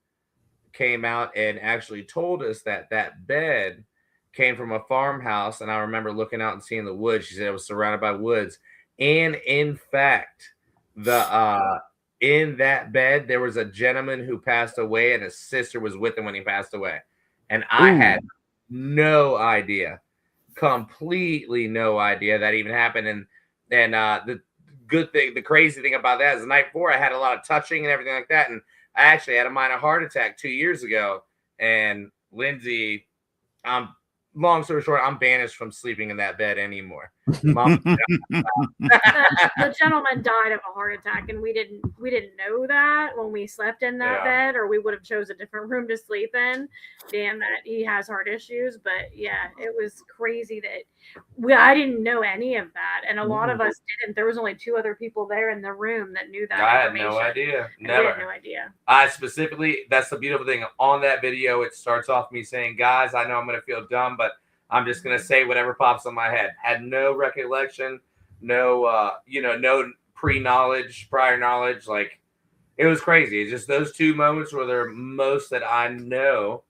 came out and actually told us that bed came from a farmhouse. And I remember looking out and seeing the woods. She said it was surrounded by woods. And in fact, in that bed, there was a gentleman who passed away and his sister was with him when he passed away. And I had no idea, completely no idea that even happened. And the crazy thing about that is the night before I had a lot of touching and everything like that. And I actually had a minor heart attack 2 years ago. And Lindsey, I'm long story short, I'm banished from sleeping in that bed anymore. Mom, The gentleman died of a heart attack, and we didn't know that when we slept in that bed, or we would have chose a different room to sleep in. Damn that he has heart issues, but yeah, it was crazy that I didn't know any of that, and a lot of us didn't. There was only 2 other people there in the room that knew that. I had no idea. Never. I had no idea. I specifically, that's the beautiful thing on that video. It starts off me saying, guys, I know I'm going to feel dumb, but I'm just going to say whatever pops in my head. Had no recollection, no, no prior knowledge. Like, it was crazy. It's just those 2 moments were the most that I know.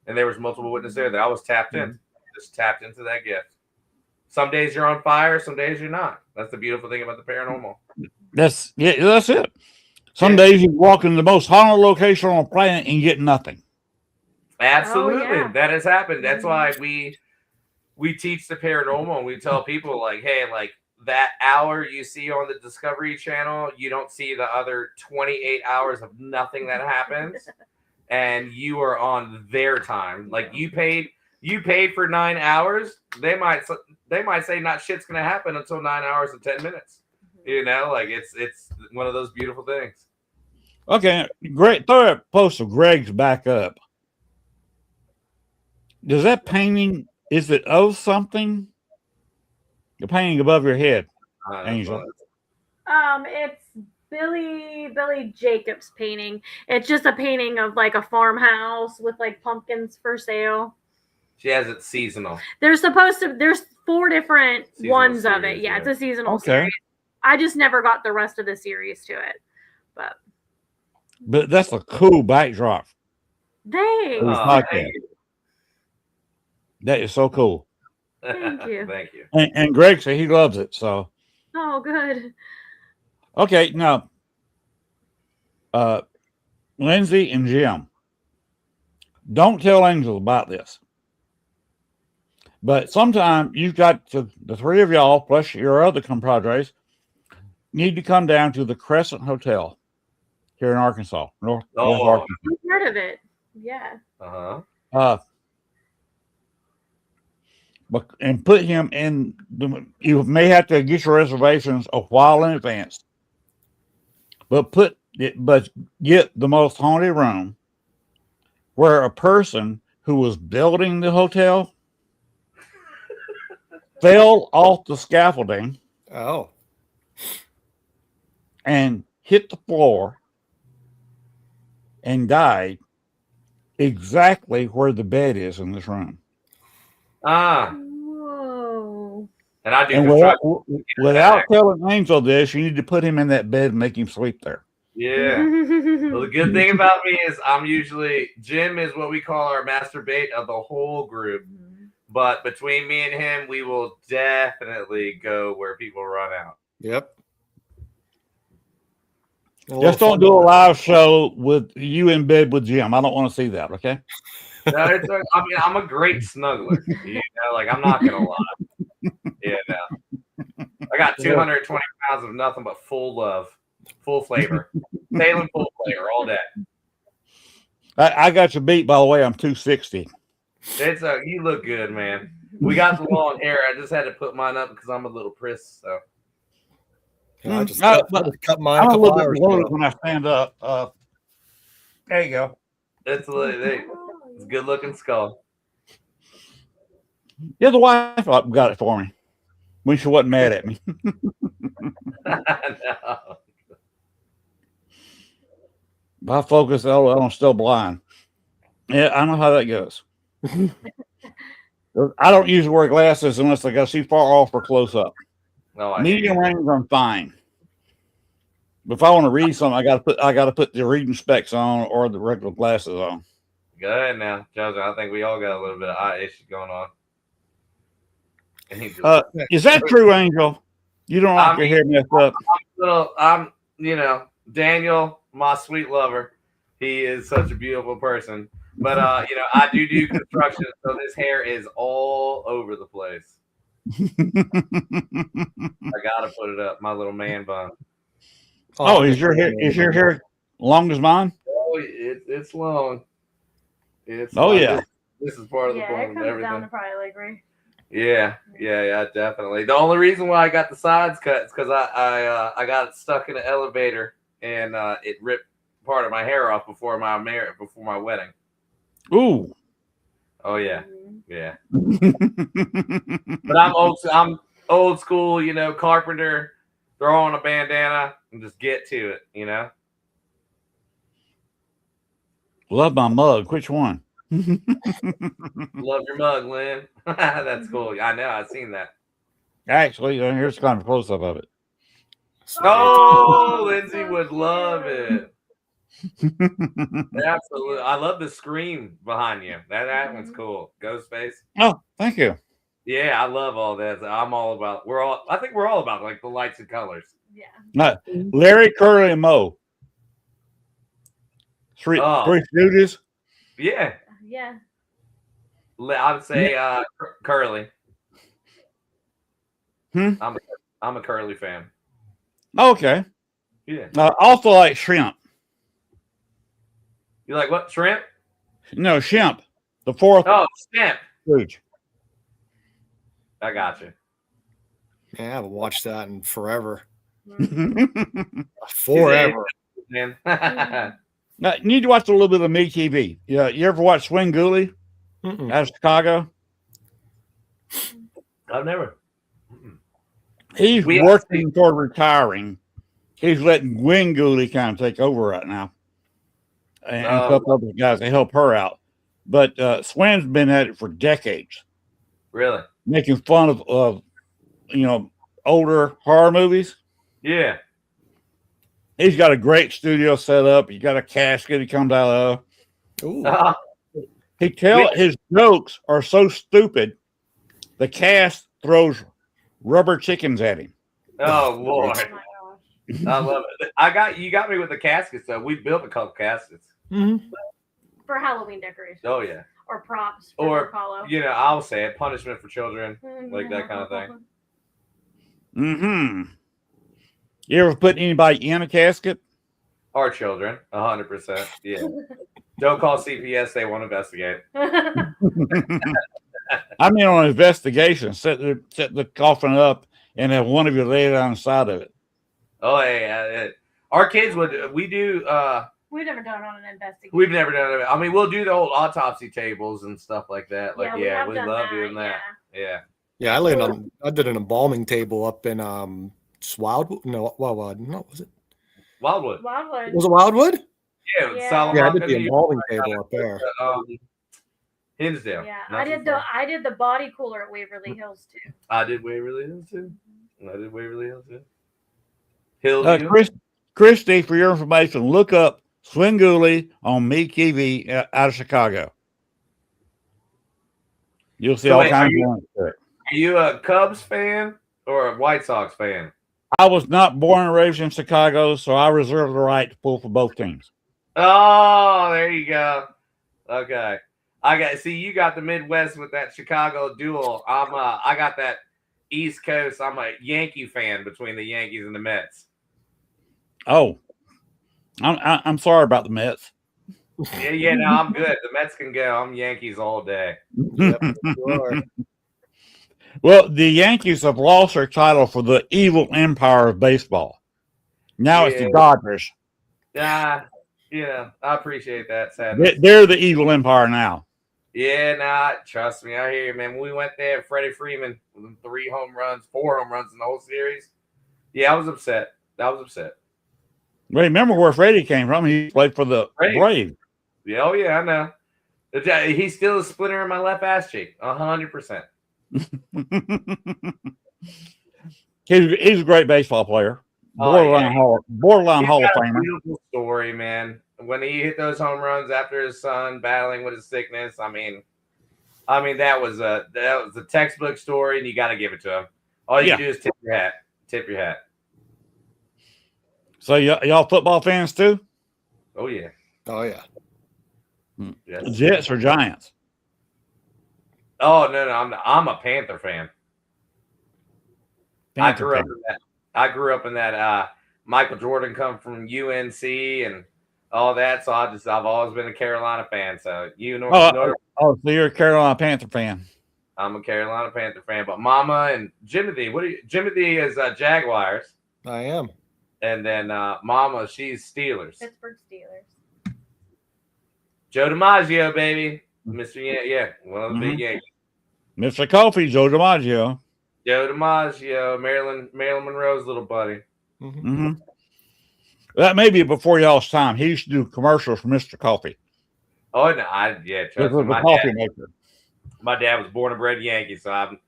And there was multiple witnesses there that I was tapped in. Just tapped into that gift. Some days you're on fire. Some days you're not. That's the beautiful thing about the paranormal. That's it. Some days you walk in the most haunted location on the planet and get nothing. Absolutely. That has happened. That's why we teach the paranormal, and we tell people, like, hey, like, that hour you see on the Discovery Channel, you don't see the other 28 hours of nothing that happens, and you are on their time. Like, you paid for 9 hours. They might say not shit's gonna happen until 9 hours and 10 minutes. Like, it's one of those beautiful things. Okay, great. Throw a post of Greg's back up. Does that painting, is it of something? The painting above your head, Angel. It's Billy Jacobs' painting. It's just a painting of like a farmhouse with like pumpkins for sale. She has it seasonal. There's 4 different seasonal ones series, of it. Yeah, it's a seasonal series. I just never got the rest of the series to it. But that's a cool backdrop. Thanks. That is so cool. Thank you. Thank you. And Greg said he loves it. So. Oh, good. Okay, now, Lindsey and Jim, don't tell Angel about this. But sometime you've got the 3 of y'all plus your other compadres need to come down to the Crescent Hotel here in Arkansas, North Arkansas. I've heard of it. Yeah. And put him in. You may have to get your reservations a while in advance. But get the most haunted room where a person who was building the hotel fell off the scaffolding. Oh. And hit the floor and died exactly where the bed is in this room. Whoa. And I do. And without telling Angel this, you need to put him in that bed and make him sleep there. Yeah. Well, the good thing about me is Jim is what we call our master bait of the whole group. But between me and him, we will definitely go where people run out. Yep. Just don't do a live show with you in bed with Jim. I don't want to see that, okay? No, I'm a great snuggler. Like, I'm not gonna lie. I got 220 pounds of nothing but full love, full flavor, Salem full flavor all day. I got you beat, by the way. I'm 260. You look good, man. We got the long hair. I just had to put mine up because I'm a little priss. So I just cut mine. I'm a little bit bloated when I stand up. There you go. It's a good looking skull. Yeah, the wife got it for me when she wasn't mad at me. No. I focus, I'm still blind. Yeah, I know how that goes. I don't usually wear glasses unless I got to see far off or close up. No, medium range, I'm fine. But if I want to read something, I got to put the reading specs on or the regular glasses on. Go ahead now, Joseph. I think we all got a little bit of eye issues going on. Is that true, Angel? You don't like your hair messed up? Daniel, my sweet lover, he is such a beautiful person. But I do construction, so this hair is all over the place. I gotta put it up, my little man bun. Oh, is your hair long as mine? Oh, it's long. Yeah. This is part of the Yeah, fun it of comes everything. down to probably like right. Yeah, definitely. The only reason why I got the sides cut is because I got stuck in an elevator and it ripped part of my hair off before my wedding. Ooh. Oh yeah, Mhm. yeah. But I'm old school, you know, carpenter. Throw on a bandana and just get to it, you know. Love my mug. Which one? Love your mug, Lynn. That's cool. I know. I've seen that. Actually, here's kind of a close up of it. Oh, Oh, Lindsay so would love cute. it. Absolutely. I love the screen behind you. That one's cool. Ghost face. Oh, thank you. Yeah, I love all that. I think we're all about like the lights and colors. Yeah. Larry, Curly, and Moe. Three Stooges. Yeah. Yeah. I would say Curly. I'm a Curly fan. Okay. Yeah. Also like Shrimp. You like what? Shrimp? No, Shrimp. The fourth. Oh, Shrimp. Stooge. I got you. Yeah, I haven't watched that in forever. Mhm. Forever. Man. Now, you need to watch a little bit of Me TV. Yeah, you ever watch Swing Gooley Mm-mm. out of Chicago? I've never. He's working toward retiring. He's letting Gwen Gooley kind of take over right now. And a couple other guys to help her out. But Swin's been at it for decades. Really? Making fun of older horror movies. Yeah. He's got a great studio set up. He's got a casket he comes out of. Ooh. His jokes are so stupid, the cast throws rubber chickens at him. Oh Lord. Oh my gosh. I love it. You got me with the caskets though. We built a couple caskets. Mm-hmm. For Halloween decorations. Oh yeah. Or props. Or Hollow. you know, I'll say it, punishment for children, like that kind of thing. Mm-hmm. You ever put anybody in a casket? Our children, 100%. Yeah. Don't call CPS; they won't investigate. I mean, on an investigation, set the coffin up and have one of you lay it on the side of it. Oh, hey, our kids would. We do. We've never done it on an investigation. We've never done it. I mean, we'll do the old autopsy tables and stuff like that. Like, we love doing that. Yeah. Yeah, I did an embalming table up in Wildwood. No, Wildwood. No, was it? Wildwood. Was it Wildwood? Yeah, Solomon. Yeah, I did the embalming table up there. Hinsdale. Yeah, I did the body cooler at Waverly Hills too. I did Waverly Hills too. Hillview. Christy, for your information, look up Swingooley on Me TV out of Chicago. You'll see all kinds of ones there. Are you a Cubs fan or a White Sox fan? I was not born and raised in Chicago, so I reserve the right to pull for both teams. Oh, there you go. Okay. You got the Midwest with that Chicago duel. I got that East Coast. I'm a Yankee fan between the Yankees and the Mets. Oh, I'm sorry about the Mets. Yeah, no, I'm good. The Mets can go. I'm Yankees all day. Yep, you are. Well, the Yankees have lost their title for the evil empire of baseball. Now it's the Dodgers. Yeah, I appreciate that. Sadness. They're the evil empire now. Yeah, trust me. I hear you, man. When we went there, Freddie Freeman with 4 home runs in the whole series. Yeah, I was upset. Remember where Freddie came from? He played for the Braves. Yeah, oh yeah, I know. He's still a splinter in my left ass cheek, 100%. He's a great baseball player. Borderline Hall of Famer. Beautiful story, man. When he hit those home runs after his son battling with his sickness, I mean that was a textbook story, and you got to give it to him. All you do is tip your hat. So y'all football fans too? Oh yeah. Yes. Jets or Giants? Oh no, I'm a Panther fan. I grew up in that. Michael Jordan come from UNC, and all that. So I've always been a Carolina fan. So So you're a Carolina Panther fan. I'm a Carolina Panther fan. But Mama and Jimothy, Jimothy is Jaguars. I am. And then Mama, she's Steelers. Pittsburgh Steelers. Joe DiMaggio, baby. Mr. Yeah, one of the big Yankees. Mr. Coffee, Joe DiMaggio. Joe DiMaggio, Marilyn Monroe's little buddy. That may be before y'all's time. He used to do commercials for Mr. Coffee. Oh, no, trust me. My dad was born and bred Yankee, so I'm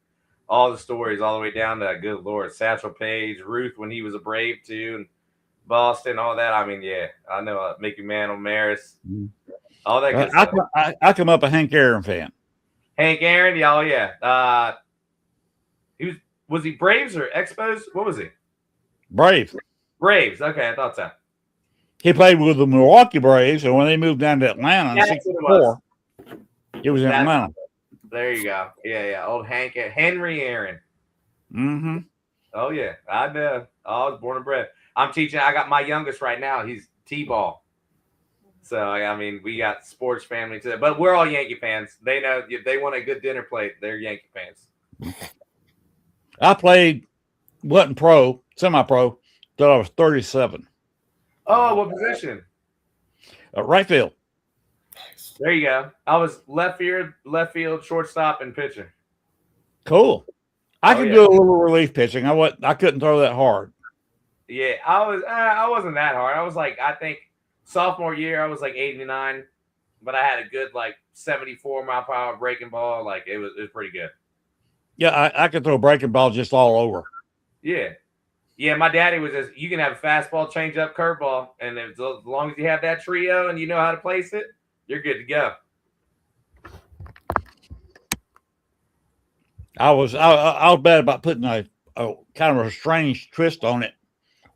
all the stories all the way down to, good Lord, Satchel Paige, Ruth when he was a Brave too, and Boston, all that. I mean, yeah, I know Mickey Mantle, Maris, all that good stuff. I come up a Hank Aaron fan. Hank Aaron, oh yeah. Was he Braves or Expos? What was he? Braves. Okay, I thought so. He played with the Milwaukee Braves, and when they moved down to Atlanta in '64, it was in Atlanta. There you go. Yeah. Old Henry Aaron. Oh yeah, I know. I was born and bred. I'm teaching. I got my youngest right now. He's T-ball. So I mean, we got sports family too, but we're all Yankee fans. They know if they want a good dinner plate, they're Yankee fans. I wasn't semi-pro, till I was 37. Oh, what position? Right field. There you go. I was left field, shortstop, and pitcher. Cool. I could do a little relief pitching. I couldn't throw that hard. Yeah, I wasn't that hard. I was like, I think sophomore year, I was like 89, but I had a good like 74 mile per hour breaking ball. Like it was pretty good. Yeah, I could throw a breaking ball just all over. Yeah. Yeah, my daddy was just, you can have a fastball, changeup, curveball, and as long as you have that trio and you know how to place it, you're good to go. I was bad about putting a kind of a strange twist on it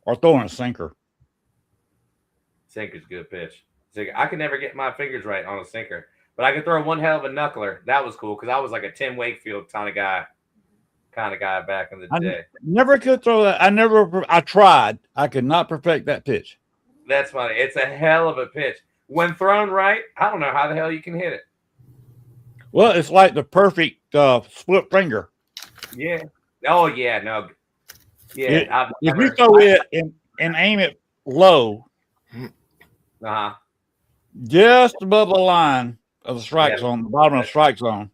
or throwing a sinker. Sinker's a good pitch. I could never get my fingers right on a sinker, but I could throw one hell of a knuckler. That was cool because I was like a Tim Wakefield kind of guy back in the day. Never could throw that. I tried. I could not perfect that pitch. That's funny. It's a hell of a pitch. When thrown right, I don't know how the hell you can hit it. Well, it's like the perfect split finger. Yeah. Oh, yeah. No. Yeah. If you throw it and aim it low, just above the line of the strike zone, the bottom of the strike zone.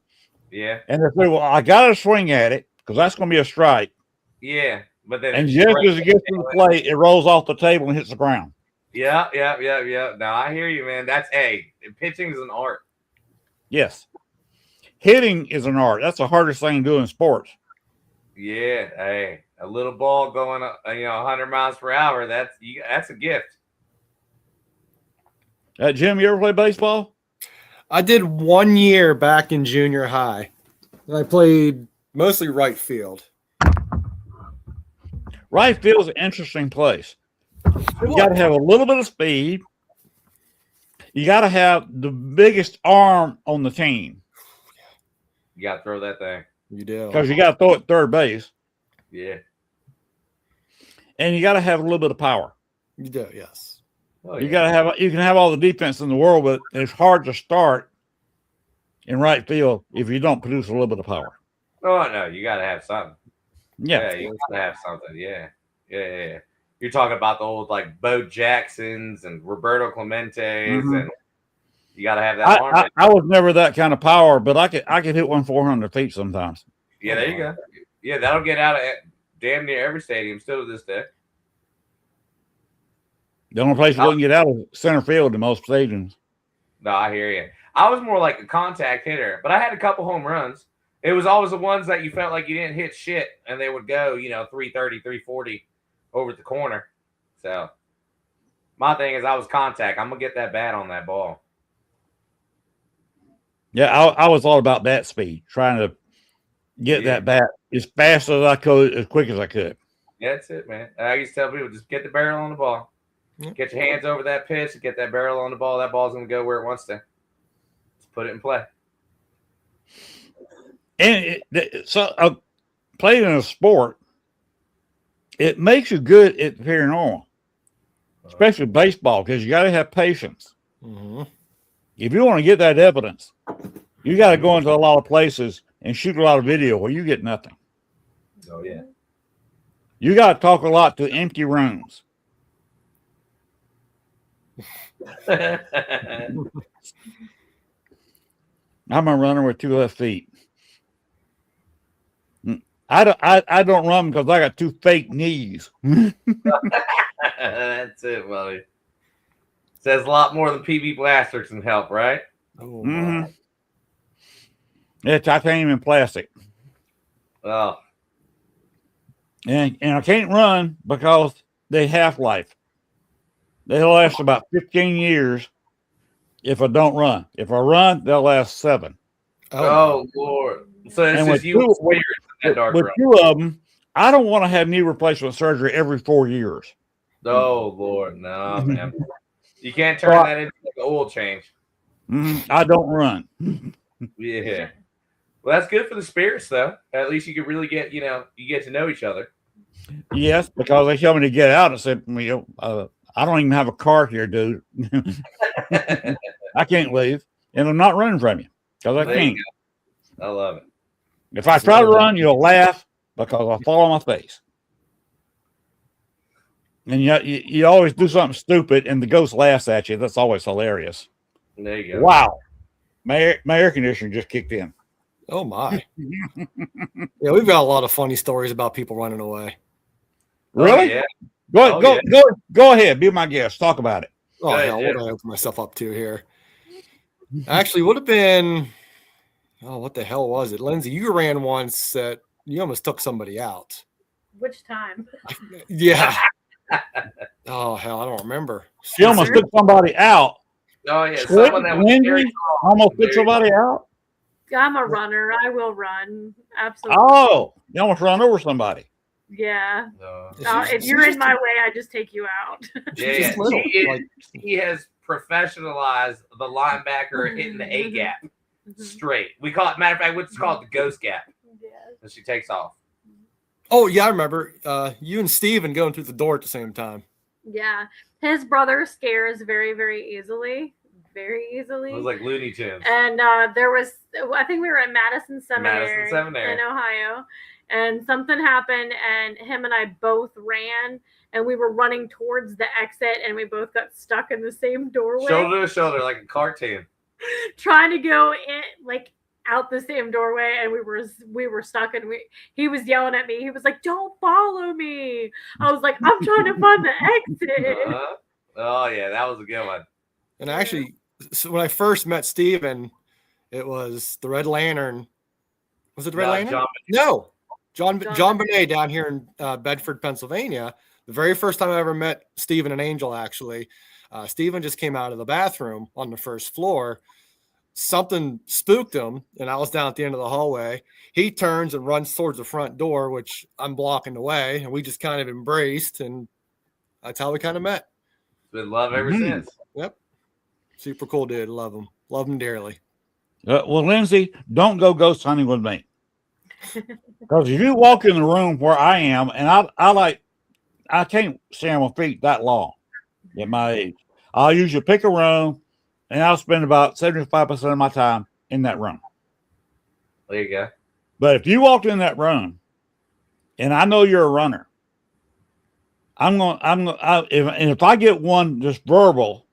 Yeah. And if they, I got to swing at it because that's going to be a strike. Yeah. But then, and just as it gets to the plate, it rolls off the table and hits the ground. Yeah. No, I hear you, man. Pitching is an art. Yes. Hitting is an art. That's the hardest thing to do in sports. Yeah. Hey, a little ball going, 100 miles per hour. That's a gift. Jim, you ever play baseball? I did 1 year back in junior high. I played mostly right field. Right field is an interesting place. You got to have a little bit of speed. You got to have the biggest arm on the team. You got to throw that thing. You do. Because you got to throw it third base. Yeah. And you got to have a little bit of power. You do, yes. Oh, you can have all the defense in the world, but it's hard to start in right field if you don't produce a little bit of power. Oh, no, you got to have something. Yeah, you got to have something. Yeah. You're talking about the old like Bo Jacksons and Roberto Clementes, and you got to have that arm. I was never that kind of power, but I could hit 400 feet sometimes. Yeah, there you go. Yeah, that'll get out of damn near every stadium still to this day. The only place you wouldn't get out of center field in most stadiums. No, I hear you. I was more like a contact hitter, but I had a couple home runs. It was always the ones that you felt like you didn't hit shit, and they would go, 330, 340 over at the corner. So my thing is I was contact. I'm going to get that bat on that ball. Yeah, I was all about bat speed, trying to get that bat as fast as I could, as quick as I could. Yeah, that's it, man. I used to tell people, just get the barrel on the ball. Get your hands over that pitch, get that barrel on the ball. That ball's going to go where it wants to. Just put it in play. And playing in a sport, it makes you good at paranormal. especially baseball, because you got to have patience. Mm-hmm. If you want to get that evidence, you got to go into a lot of places and shoot a lot of video where you get nothing. Oh yeah. You got to talk a lot to empty rooms. I'm a runner with 2 left feet. I don't run because I got 2 fake knees. That's it, buddy. Says a lot more than PB blasters can help, right? Oh, Mm-hmm. It's titanium plastic. Oh. And I can't run because they half-life. They'll last about 15 years if I don't run. If I run, they'll last 7. Oh Lord. So it's And just you with that dark with room. 2 of them, I don't want to have knee replacement surgery every 4 years. Oh Lord, no, man. You can't turn that into like an oil change. I don't run. Yeah. Well, that's good for the spirits, though. At least you can really get, you get to know each other. Yes, because they tell me to get out and said, I don't even have a car here, dude. I can't leave. And I'm not running from you because I can't. I love it. If I try to run, you'll laugh because I'll fall on my face. And you always do something stupid and the ghost laughs at you. That's always hilarious. There you go. Wow. My air conditioner just kicked in. Oh my. Yeah, we've got a lot of funny stories about people running away. Really? Oh, yeah. Go ahead. Be my guest. Talk about it. Oh, hell, what did I open myself up to here? Actually, would have been, what the hell was it? Lindsay, you ran once that you almost took somebody out. Which time? Yeah. Oh, hell, I don't remember. She almost took somebody out. Oh, yeah. Someone that was very almost took somebody out. I'm a runner. I will run. Absolutely. Oh, you almost run over somebody. Yeah. No. If you're in my way, I just take you out. Yeah. He has professionalized the linebacker hitting the A gap straight. We call it, matter of fact, we just call it the ghost gap. Yeah. And she takes off. Oh, yeah, I remember you and Steven going through the door at the same time. Yeah. His brother scares very, very easily. Very easily. It was like Looney Tunes. And there was, I think we were at Madison Seminary in Ohio, and something happened, and him and I both ran, and we were running towards the exit, and we both got stuck in the same doorway. Shoulder to shoulder, like a cartoon. Trying to go in, like, out the same doorway, and we were stuck, and he was yelling at me. He was like, "Don't follow me." I was like, "I'm trying to find the exit." Oh yeah, that was a good one. And actually, so when I first met Steven, it was the Red Lantern. Was it the Red Lantern? John Bonet down here in Bedford, Pennsylvania. The very first time I ever met Steven and Angel, actually, Steven just came out of the bathroom on the first floor. Something spooked him, and I was down at the end of the hallway. He turns and runs towards the front door, which I'm blocking the way, and we just kind of embraced, and that's how we kind of met. Been love ever since. Yep. Super cool dude. Love him dearly. Well, Lindsay, don't go ghost hunting with me. Because if you walk in the room where I am, and I can't stay on my feet that long at my age. I'll usually pick a room, and I'll spend about 75% of my time in that room. There you go. But if you walked in that room, and I know you're a runner, if I get one just verbal,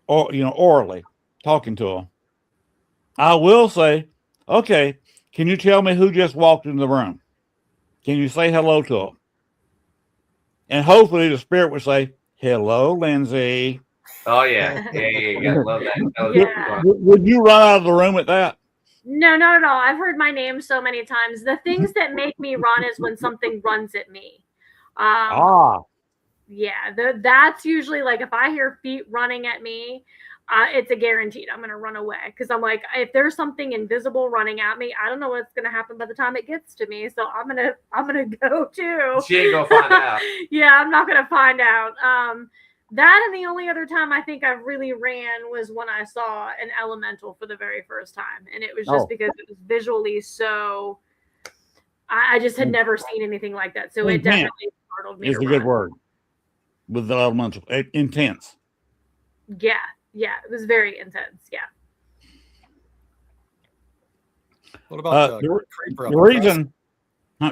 or orally talking to them, I will say, "Okay, can you tell me who just walked in the room? Can you say hello to them?" And hopefully the spirit would say, "Hello, Lindsay." Oh yeah, yeah. Love that. Yeah. Would you run out of the room at that? No, not at all. I've heard my name so many times. The things that make me run is when something runs at me. Yeah, that's usually like if I hear feet running at me, it's a guaranteed I'm going to run away, because I'm like, if there's something invisible running at me, I don't know what's going to happen by the time it gets to me, so I'm gonna go too. She ain't gonna find out. Yeah, I'm not gonna find out. That, and the only other time I think I really ran was when I saw an elemental for the very first time, and it was just because it was visually so. I just had never seen anything like that, so it definitely startled me. It's a good word. with the elemental. Intense. Yeah, it was very intense. Yeah. What about the creeper? reason?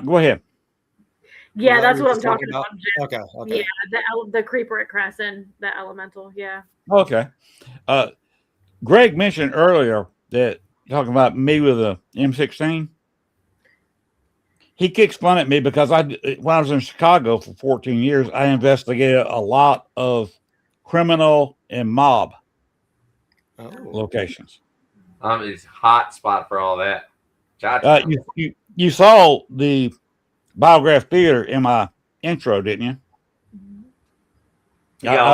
Go ahead. Yeah, that's you what were I'm just talking talking about. Jim. Okay. Yeah, the creeper at Crescent, the elemental. Yeah. Okay. Greg mentioned earlier that talking about me with a M16. He kicks fun at me because when I was in Chicago for 14 years, I investigated a lot of criminal and mob locations. It's a hot spot for all that. You saw the Biograph Theater in my intro, didn't you? Yeah,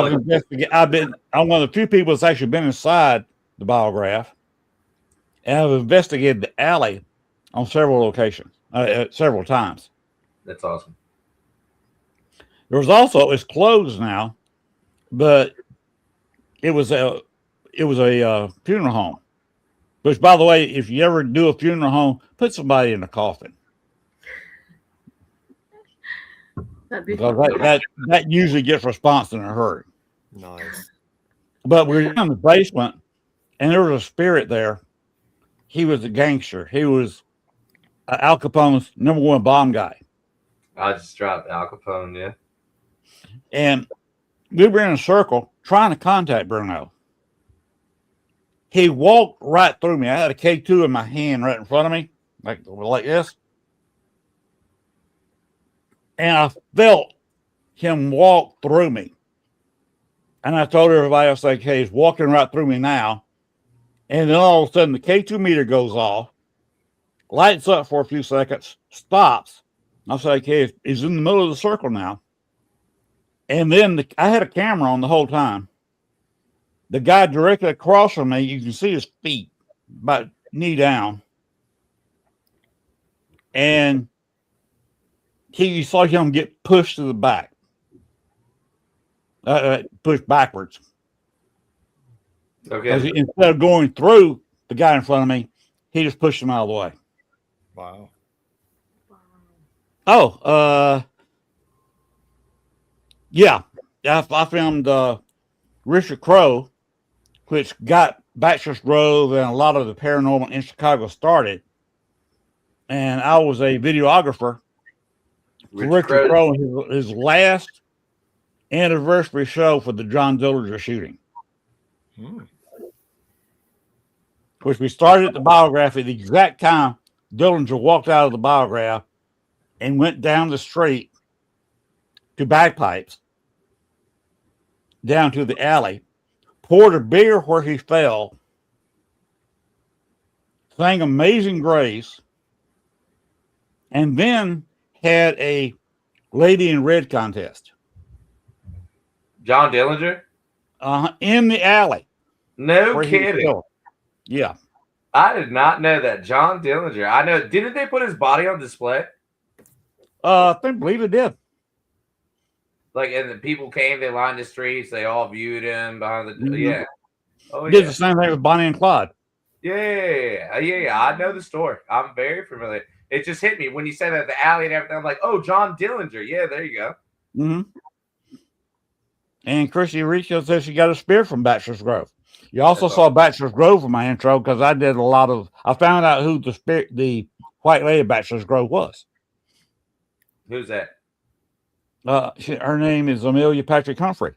I'm one of the few people that's actually been inside the Biograph, and I've investigated the alley on several locations, several times. That's awesome. There was also, it's closed now, but it was a funeral home. Which, by the way, if you ever do a funeral home, put somebody in a coffin. Because that usually gets response in a hurry. Nice. But we were in the basement, and there was a spirit there. He was a gangster. He was Al Capone's #1 bomb guy. I just dropped Al Capone, yeah. And we were in a circle trying to contact Bruno. He walked right through me. I had a K2 in my hand right in front of me, like this. And I felt him walk through me. And I told everybody else, like, hey, he's walking right through me now. And then all of a sudden, the K2 meter goes off, lights up for a few seconds, stops. I was like, hey, he's in the middle of the circle now. And then I had a camera on the whole time. The guy directly across from me, you can see his feet about knee down. And you saw him get pushed to the back. Pushed backwards. Okay. Instead of going through the guy in front of me, he just pushed him out of the way. Wow. Oh, yeah. I filmed Richard Crowe, which got Bachelor's Grove and a lot of the paranormal in Chicago started. And I was a videographer for Richard Crowe, his last anniversary show for the John Dillinger shooting. Which we started at the Biograph at the exact time Dillinger walked out of the Biograph and went down the street to Bagpipes, down to the alley, poured a beer where he fell, sang Amazing Grace, and then had a Lady in Red contest. John Dillinger? In the alley. No kidding. Yeah. I did not know that. John Dillinger. I know. Didn't they put his body on display? I believe it did. Like, and the people came, they lined the streets, they all viewed him behind the yeah. Oh, did the same thing with Bonnie and Clyde. Yeah. I know the story. I'm very familiar. It just hit me when you said that the alley and everything. I'm like, oh, John Dillinger. Yeah, there you go. Mm-hmm. And Chrissy Riccio says she got a spear from Bachelor's Grove. You also saw Bachelor's Grove in my intro because I did I found out who the White Lady of Bachelor's Grove was. Who's that? Her name is Amelia Patrick Humphrey.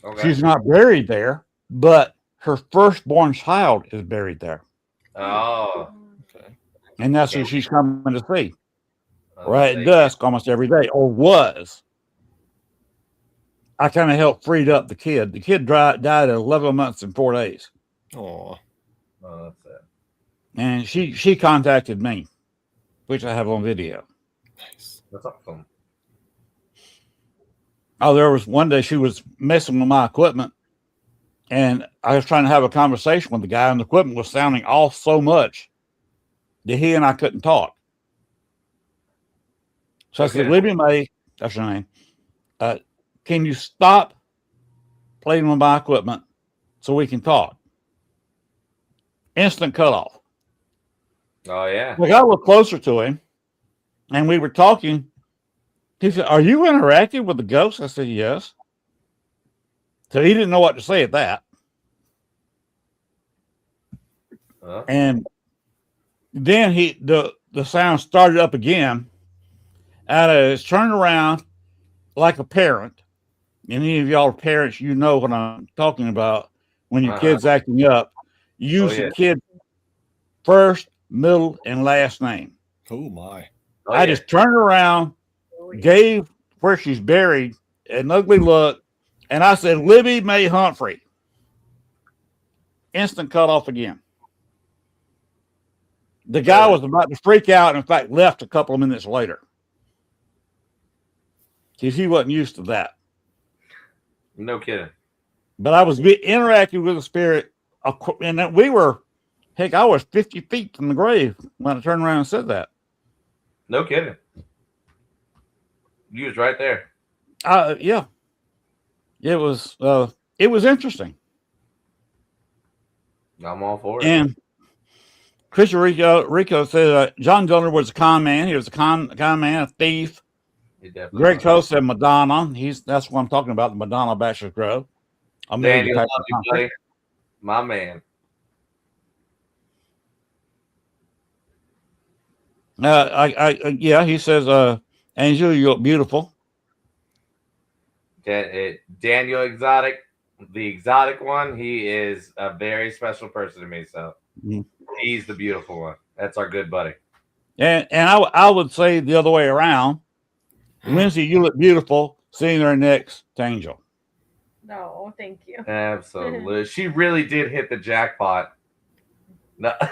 Okay. She's not buried there, but her firstborn child is buried there. Oh. Okay. And that's who she's coming to see. Right at dusk almost every day, or was. I kind of helped freed up the kid. The kid died at 11 months and 4 days. Oh, that's sad. And she contacted me, which I have on video. Nice. That's awesome. Oh, there was one day she was messing with my equipment, and I was trying to have a conversation with the guy, and the equipment was sounding off so much that he and I couldn't talk. So I said, Libby May, that's her name, can you stop playing with my equipment so we can talk? Instant cutoff. Oh, yeah. We got a little closer to him, and we were talking, He said, "Are you interacting with the ghost?" I said, "Yes." So he didn't know what to say at that. And then the sound started up again. And it's turned around like a parent. And any of y'all parents, you know what I'm talking about. When your kid's acting up, use the kid first, middle, and last name. Oh my! I just turned around, gave where she's buried an ugly look, and I said, "Libby Mae Humphrey." Instant cut off again. The guy was about to freak out, and in fact, left a couple of minutes later. Because he wasn't used to that. No kidding. But I was interacting with the spirit, and we were, heck, I was 50 feet from the grave when I turned around and said that. No kidding. You was right there. Yeah. It was interesting. I'm all for it. And Christian Rico said John Dillner was a con man. He was a con man, a thief. Greg Coe said Madonna. That's what I'm talking about, the Madonna Bachelor's Grove. Daniel, buddy. My man. Yeah, he says, Angel, you look beautiful. Daniel Exotic, the exotic one, he is a very special person to me. So he's the beautiful one. That's our good buddy. And I would say the other way around. Lindsey, you look beautiful. Sitting there next to Angel. No, thank you. Absolutely. She really did hit the jackpot. No. I'm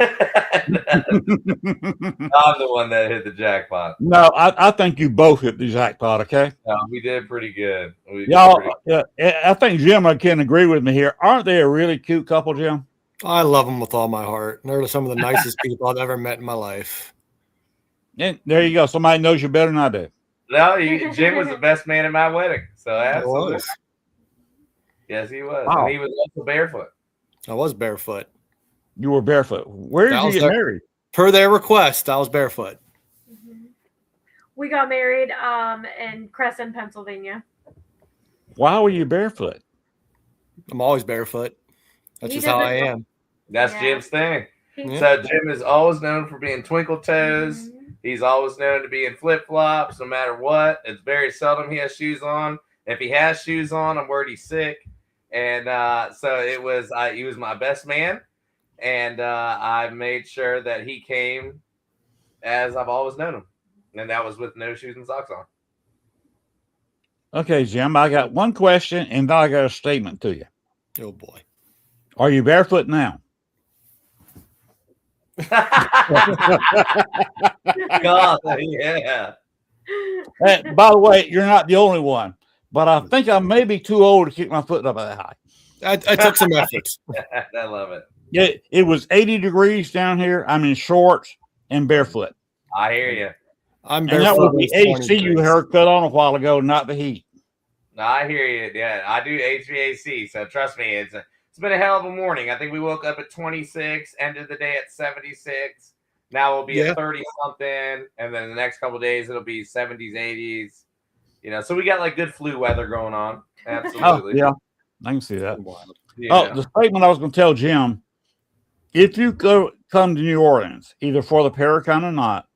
the one that hit the jackpot. No, I think you both hit the jackpot, okay? No, we did pretty good. I think Jim can agree with me here. Aren't they a really cute couple, Jim? I love them with all my heart. They're some of the nicest people I've ever met in my life. And there you go. Somebody knows you better than I do. No, Jim was the best man at my wedding. So absolutely. Yes, he was. Wow. And he was also barefoot. I was barefoot. You were barefoot. Where did you get married? Per their request, I was barefoot. We got married in Crescent, Pennsylvania. Why were you barefoot? I'm always barefoot. That's just how I am. That's Jim's thing. So Jim is always known for being twinkle toes. He's always known to be in flip-flops no matter what. It's very seldom he has shoes on. If he has shoes on, I'm worried he's sick. And so he was my best man. And I made sure that he came as I've always known him. And that was with no shoes and socks on. Okay, Jim, I got one question and then I got a statement to you. Oh, boy. Are you barefoot now? God, yeah. By the way, you're not the only one, but I think I may be too old to keep my foot up that high. I took some efforts. I love it. Yeah, it was 80 degrees down here. I'm in shorts and barefoot. I hear you. I'm barefoot. And that was the AC you heard cut on a while ago, not the heat. No, I hear you. Yeah, I do HVAC, so trust me, it's been a hell of a morning. I think we woke up at 26, ended the day at 76. Now we'll be at 30-something, and then the next couple of days it'll be 70s, 80s. You know, so we got like good flu weather going on. Absolutely. Oh, yeah, I can see that. Yeah. The statement I was going to tell Jim, if you come to New Orleans, either for the Paracon or not,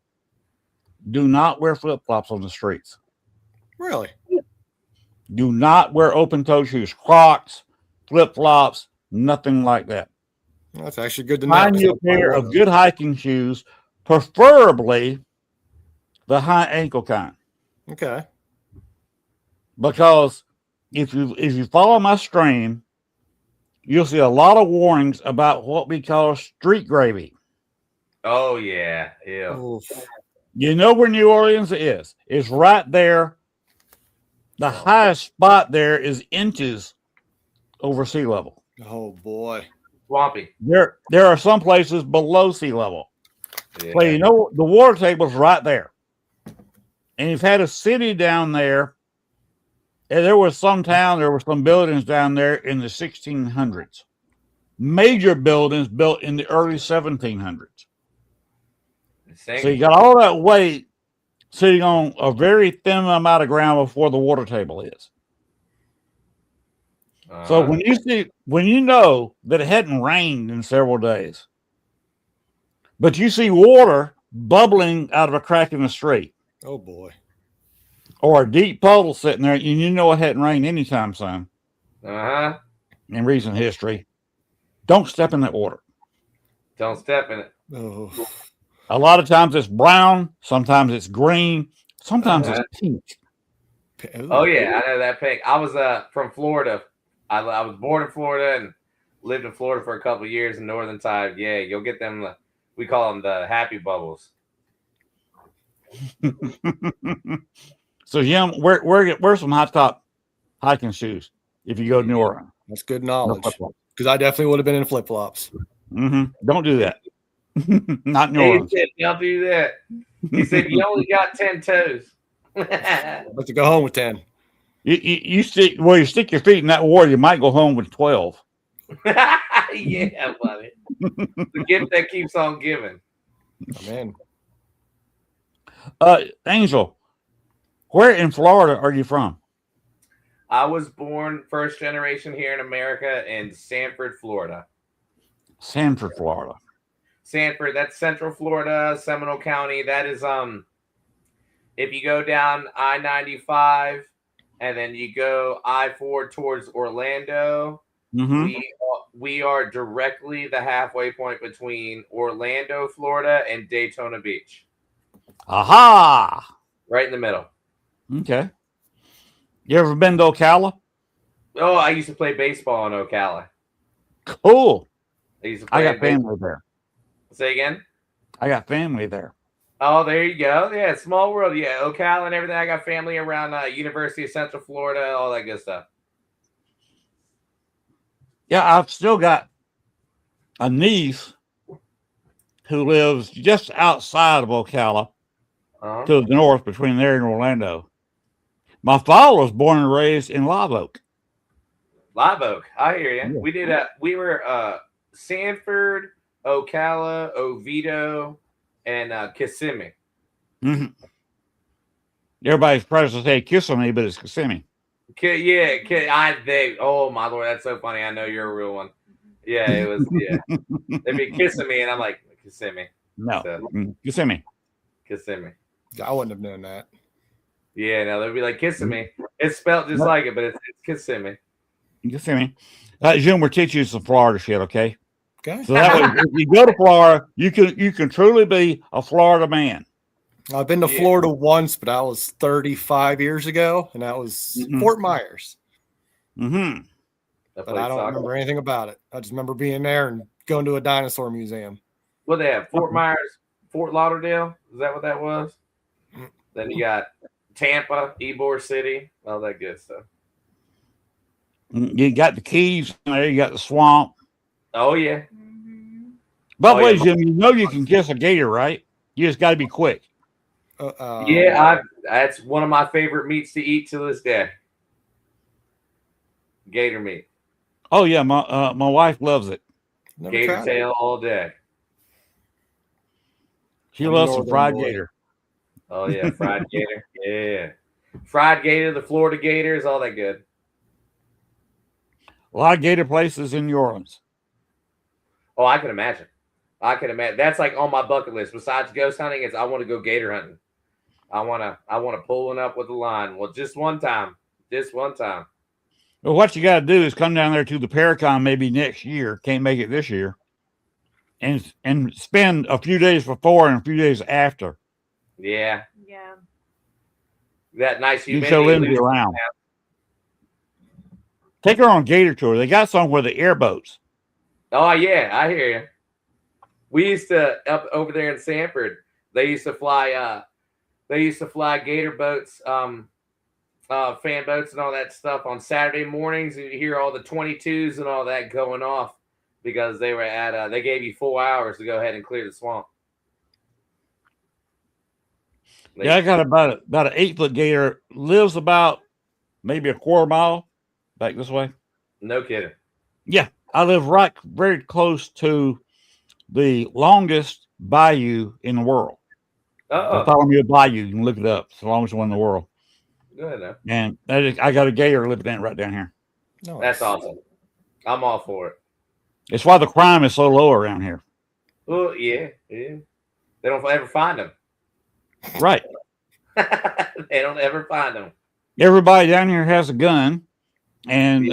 do not wear flip-flops on the streets. Really? Do not wear open-toe shoes, Crocs, flip-flops, nothing like that. That's actually good to know. Find you a pair of good hiking shoes, preferably the high ankle kind. Okay. Because if you follow my stream, you'll see a lot of warnings about what we call street gravy. Oh, yeah. Yeah. Oof. You know where New Orleans is. It's right there. The highest spot there is inches over sea level. Oh, boy. Swampy. There are some places below sea level. Yeah. So, you know, the water table's right there. And you've had a city down there. And there was some buildings down there in the 1600s. Major buildings built in the early 1700s. So you got all that weight sitting on a very thin amount of ground before the water table is. So when you know that it hadn't rained in several days, but you see water bubbling out of a crack in the street, Oh boy. or a deep puddle sitting there, and you know it hadn't rained anytime soon in recent history, don't step in that water. Don't step in it. Oh. A lot of times it's brown, sometimes it's green, sometimes it's pink. Oh yeah, I know that pink. I was from Florida. I was born in Florida and lived in Florida for a couple of years in Northern Tide. Yeah, you'll get them. We call them the happy bubbles. So Jim, where's some hot top hiking shoes if you go to New Orleans? That's good knowledge. Because I definitely would have been in flip flops. Don't do that. Not New Orleans. He said, don't do that. He said you only got 10 toes. Let's go home with 10. You stick your feet in that water, you might go home with 12. Yeah, buddy. The gift that keeps on giving. Man. Angel, where in Florida are you from? I was born first generation here in America in Sanford, Florida. Sanford, Florida. Sanford, that's Central Florida, Seminole County. That is if you go down I-95 and then you go I-4 towards Orlando, we are directly the halfway point between Orlando, Florida, and Daytona Beach. Aha! Right in the middle. Okay. You ever been to Ocala? Oh, I used to play baseball in Ocala. Cool. I got family there. Say again? I got family there. Oh, there you go. Yeah, small world. Yeah, Ocala and everything. I got family around University of Central Florida, all that good stuff. Yeah, I've still got a niece who lives just outside of Ocala to the north between there and Orlando. My father was born and raised in Live Oak. Live Oak. I hear you. Yeah. We were Sanford, Ocala, Oviedo, and Kissimmee. Everybody's tries to say Kissimmee, but it's Kissimmee. Oh my Lord, that's so funny. I know you're a real one. Yeah, it was. Yeah, they'd be kissing me, and I'm like Kissimmee. No, So, Kissimmee. Kissimmee. I wouldn't have known that. Yeah, no, they'd be like Kissimmee. It's spelled just like it, but it's Kissimmee. Kissimmee. Jim, we're teaching you some Florida shit, okay? Okay. So that way, if you go to Florida, you can truly be a Florida man. I've been to Florida once, but that was 35 years ago, and that was Fort Myers. But I don't remember anything about it. I just remember being there and going to a dinosaur museum. What they have? Fort Myers, Fort Lauderdale? Is that what that was? Then you got Tampa, Ybor City, all that good stuff. You got the Keys there. You got the swamp. Oh, yeah. By the way, Jim, you know you can kiss a gator, right? You just got to be quick. That's one of my favorite meats to eat to this day. Gator meat. Oh yeah, my wife loves it. Gator tail all day. She loves some fried gator. Oh yeah, fried gator. Yeah, fried gator, the Florida Gators, all that good. A lot of gator places in New Orleans. Oh, I can imagine. That's like on my bucket list. Besides ghost hunting, I want to go gator hunting. I want to pull one up with a line. Well, just one time. Well, what you got to do is come down there to the Paracon maybe next year. Can't make it this year, and spend a few days before and a few days after. Yeah. That nice humidity. You show Lindsey around. Take her on a gator tour. They got some with the airboats. Oh yeah, I hear you. We used to up over there in Sanford. They used to fly gator boats, fan boats, and all that stuff on Saturday mornings. And you hear all the 22s and all that going off because they were at. They gave you 4 hours to go ahead and clear the swamp. Yeah, I got about an 8-foot gator. Lives about maybe a quarter mile back this way. No kidding. Yeah, I live right very close to the longest bayou in the world. Bartholomew Bayou. You can look it up. It's the longest one in the world. Good. And I got a gator living in it right down here. Nice. That's awesome. I'm all for it. It's why the crime is so low around here. Well, yeah. They don't ever find them. Right. They don't ever find them. Everybody down here has a gun, and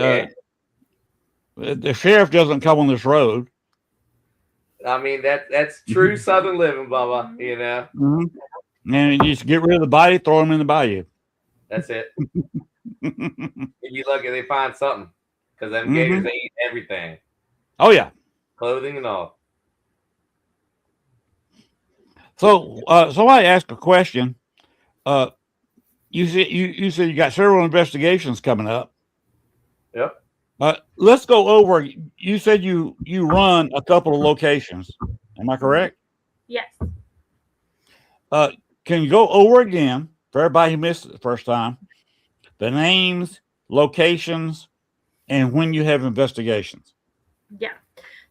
the sheriff doesn't come on this road. I mean, that's true Southern living, Bubba. You know. Mm-hmm. And you just get rid of the body, throw them in the bayou. That's it. If you lucky, they find something, because them gators, they eat everything. Oh yeah, clothing and all. So, so I asked a question. You said you got several investigations coming up. Yep. Let's go over. You said you run a couple of locations. Am I correct? Yes. Can you go over again for everybody who missed it the first time? The names, locations, and when you have investigations. Yeah.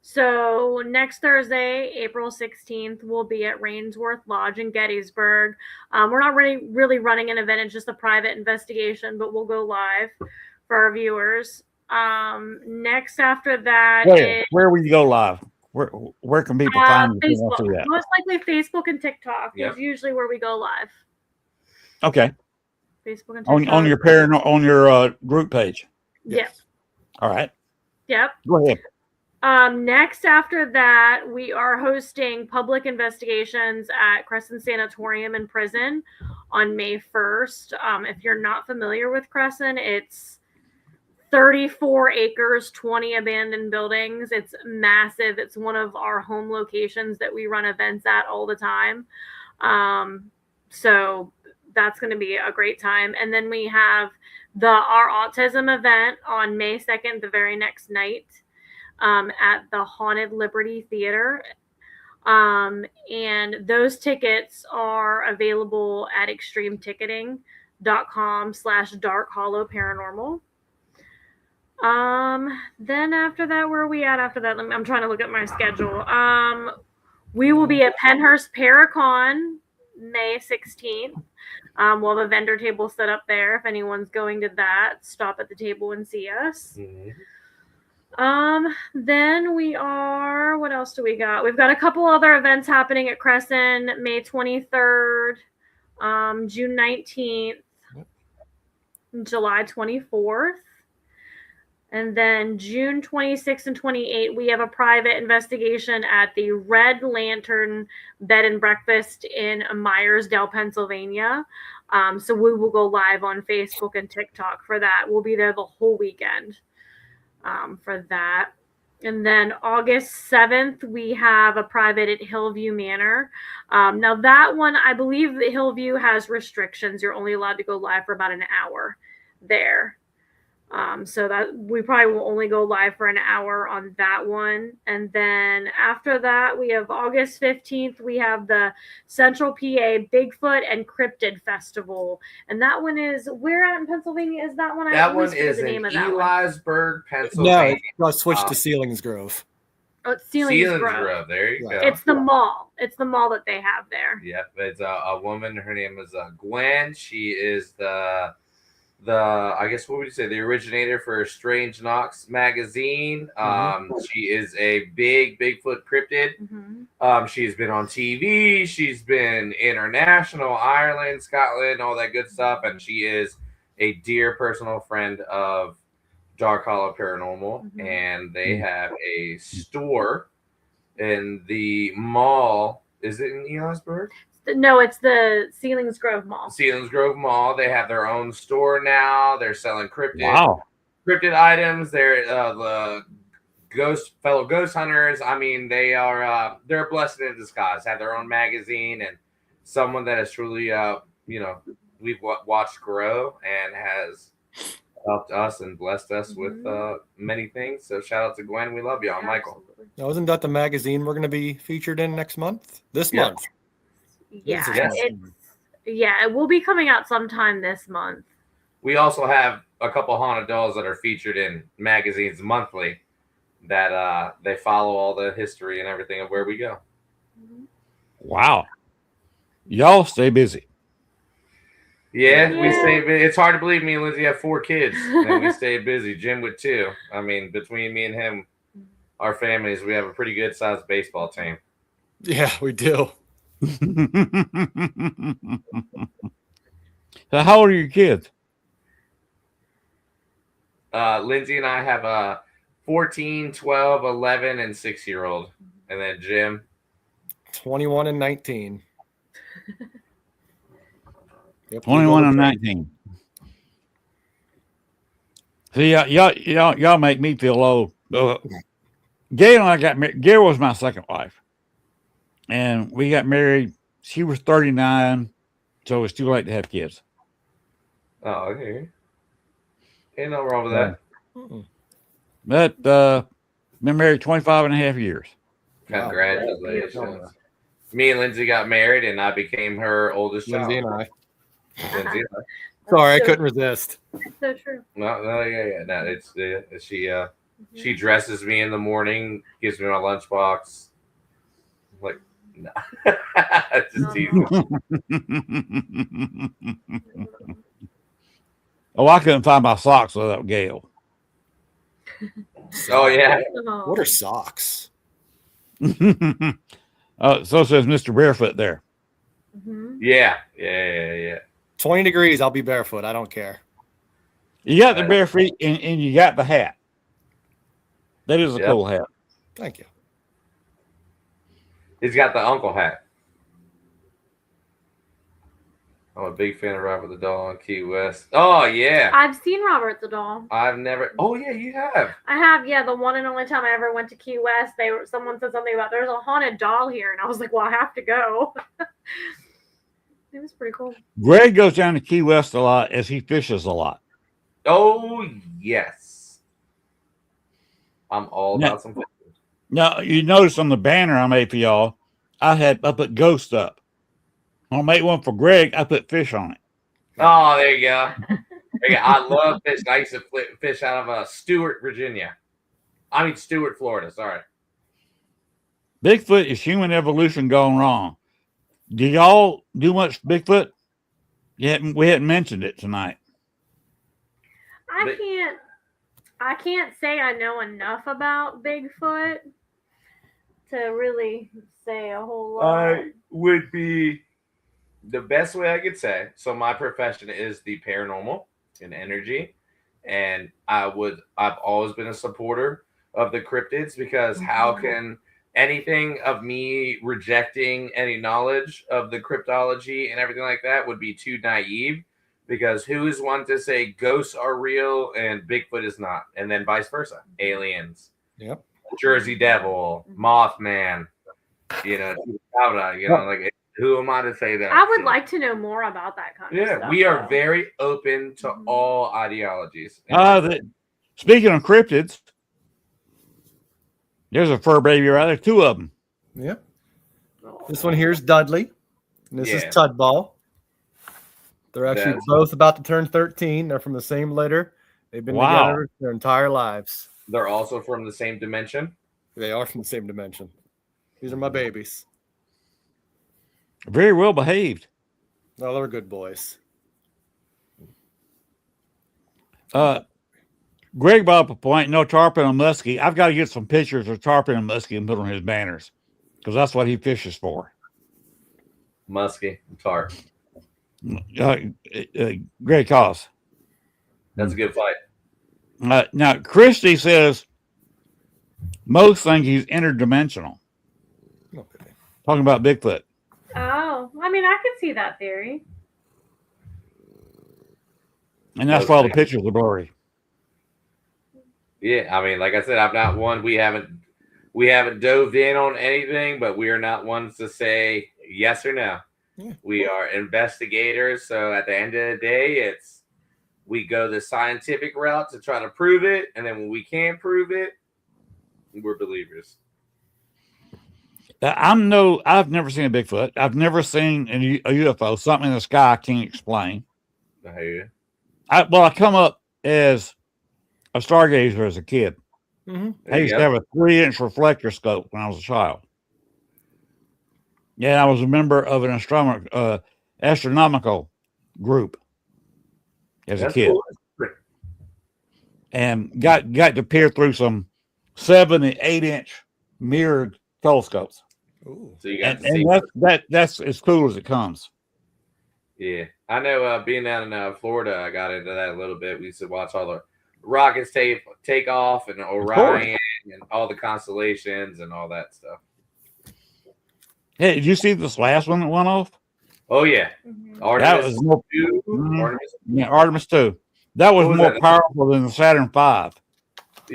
So next Thursday, April 16th, we'll be at Rainsworth Lodge in Gettysburg. We're not really running an event. It's just a private investigation, but we'll go live for our viewers. Next after that, where will you go live? Where can people find you? Facebook. Most likely Facebook and TikTok is usually where we go live. Okay. Facebook and TikTok. on your group page. Yep. All right. Yep. Go ahead. Next after that, we are hosting public investigations at Crescent Sanatorium and Prison on May 1st. If you're not familiar with Crescent, it's 34 acres, 20 abandoned buildings. It's massive. It's one of our home locations that we run events at all the time. So that's going to be a great time. And then we have our autism event on May 2nd, the very next night, at the Haunted Liberty Theater. And those tickets are available at extremeticketing.com/Dark Hollow Paranormal. Then after that, where are we at after that? I'm trying to look at my schedule. We will be at Penhurst Paracon May 16th. We'll have a vendor table set up there. If anyone's going to that, stop at the table and see us. Then what else do we got? We've got a couple other events happening at Crescent, May 23rd, June 19th, July 24th. And then June 26th and 28th, we have a private investigation at the Red Lantern Bed and Breakfast in Myersdale, Pennsylvania. So we will go live on Facebook and TikTok for that. We'll be there the whole weekend for that. And then August 7th, we have a private at Hillview Manor. Now that one, I believe that Hillview has restrictions. You're only allowed to go live for about an hour there. So that we probably will only go live for an hour on that one. And then after that, we have August 15th, we have the Central PA Bigfoot and Cryptid Festival. And that one is, where at in Pennsylvania is that one? That one is in Elisburg, Pennsylvania. No, it's switched to Selinsgrove. Oh, it's Selinsgrove. There you go. It's the mall. It's the mall that they have there. Yep. It's a woman. Her name is Gwen. She is I guess, what would you say, the originator for Strange Knocks magazine. She is a big Bigfoot cryptid. She's been on TV. She's been international, Ireland, Scotland, all that good stuff. And she is a dear personal friend of Dark Hollow Paranormal. And they have a store in the mall. Is it in Elisburg? No, it's the Selinsgrove Mall. Selinsgrove Mall. They have their own store now. They're selling cryptid items. They're the fellow ghost hunters. I mean, they're a blessing in disguise. Have their own magazine, and someone that has truly, we've watched grow and has helped us and blessed us with many things. So shout out to Gwen. We love y'all, Michael. Now, isn't that the magazine we're going to be featured in next month? This month. Yeah, it will be coming out sometime this month. We also have a couple haunted dolls that are featured in magazines monthly that they follow all the history and everything of where we go. Wow. Y'all stay busy. Yeah, we Yeah. stay busy. It's hard to believe me and Lindsay have 4 kids, and we stay busy. Jim with 2. I mean, between me and him, our families, we have a pretty good sized baseball team. Yeah, we do. So how old are your kids? Lindsay and I have a 14, 12, 11, and 6-year-old. And then Jim. 21 and 19. Yep, 21 and 19. See, y'all make me feel old. Gail and I got married. Gail was my second wife. And we got married. She was 39, so it was too late to have kids. Oh, okay. Ain't nothing wrong with that. But been married 25 and a half years. Congratulations. Wow. Me and Lindsay got married, and I became her oldest child. Lindsay and I. Lindsay and I. Sorry, I couldn't resist. So true. No, yeah. No, it's she dresses me in the morning, gives me my lunchbox. Like, no, just teasing. Oh, I couldn't find my socks without Gail. Oh yeah. What are socks? So says Mr. Barefoot there. Yeah. 20 degrees, I'll be barefoot. I don't care. You got the bare feet and you got the hat. That is a cool hat. Thank you. He's got the uncle hat. I'm a big fan of Robert the Doll on Key West. Oh, yeah. I've seen Robert the Doll. I've never. Oh, yeah, you have. I have, yeah. The one and only time I ever went to Key West, someone said something about there's a haunted doll here, and I was like, well, I have to go. It was pretty cool. Greg goes down to Key West a lot as he fishes a lot. Oh, yes. I'm all about some fishing. Now, you notice on the banner I made for y'all, I put ghost up. I'll make one for Greg. I put fish on it. Oh, there you go. I love fish. I used to fish out of Stewart, Florida. Sorry. Bigfoot is human evolution gone wrong. Do y'all do much Bigfoot? We hadn't mentioned it tonight. I can't say I know enough about Bigfoot to really say a whole lot. I would be the best way I could say. So my profession is the paranormal and energy, and I've always been a supporter of the cryptids because how can anything of me rejecting any knowledge of the cryptology and everything like that would be too naive, because who is one to say ghosts are real and Bigfoot is not, and then vice versa, aliens, Jersey Devil, Mothman, like who am I to say that? I would like to know more about that kind of stuff. Yeah, we are very open to all ideologies. Speaking of cryptids, there's a fur baby right there, 2 of them. Yep. This one here is Dudley, and this is Tudball. They're actually both about to turn 13. They're from the same litter. They've been together their entire lives. They're also from the same dimension? They are from the same dimension. These are my babies. Very well behaved. Oh, they're good boys. Greg brought up a point, no tarpon and muskie. I've got to get some pictures of tarpon and muskie and put on his banners because that's what he fishes for. Muskie, tarp. Great cause. That's a good fight. Now, Christy says most think he's interdimensional. Okay. Talking about Bigfoot. Oh, I mean, I could see that theory. And that's why all the pictures are blurry. Yeah, I mean, like I said, I'm not one. We haven't dove in on anything, but we are not ones to say yes or no. Yeah. We are investigators, so at the end of the day, we go the scientific route to try to prove it, and then when we can't prove it, we're believers. I've never seen a Bigfoot. I've never seen a UFO, something in the sky I can't explain. I hear you. I come up as a stargazer as a kid. Mm-hmm. I used to have a 3-inch reflector scope when I was a child. Yeah, I was a member of an astronomical group as a kid, Cool. and got to peer through some 7 and 8 inch mirrored telescopes. Ooh. So you got And, to see. and that's as cool as it comes. Yeah, I know. Being down in Florida, I got into that a little bit. We used to watch all the rockets take off and Orion and all the constellations and all that stuff. Hey, did you see this last one that went off? Oh yeah, Mhm. That Artemis was more, 2, Mhm. Artemis. yeah, Artemis 2. That was What was more that? powerful than the Saturn V.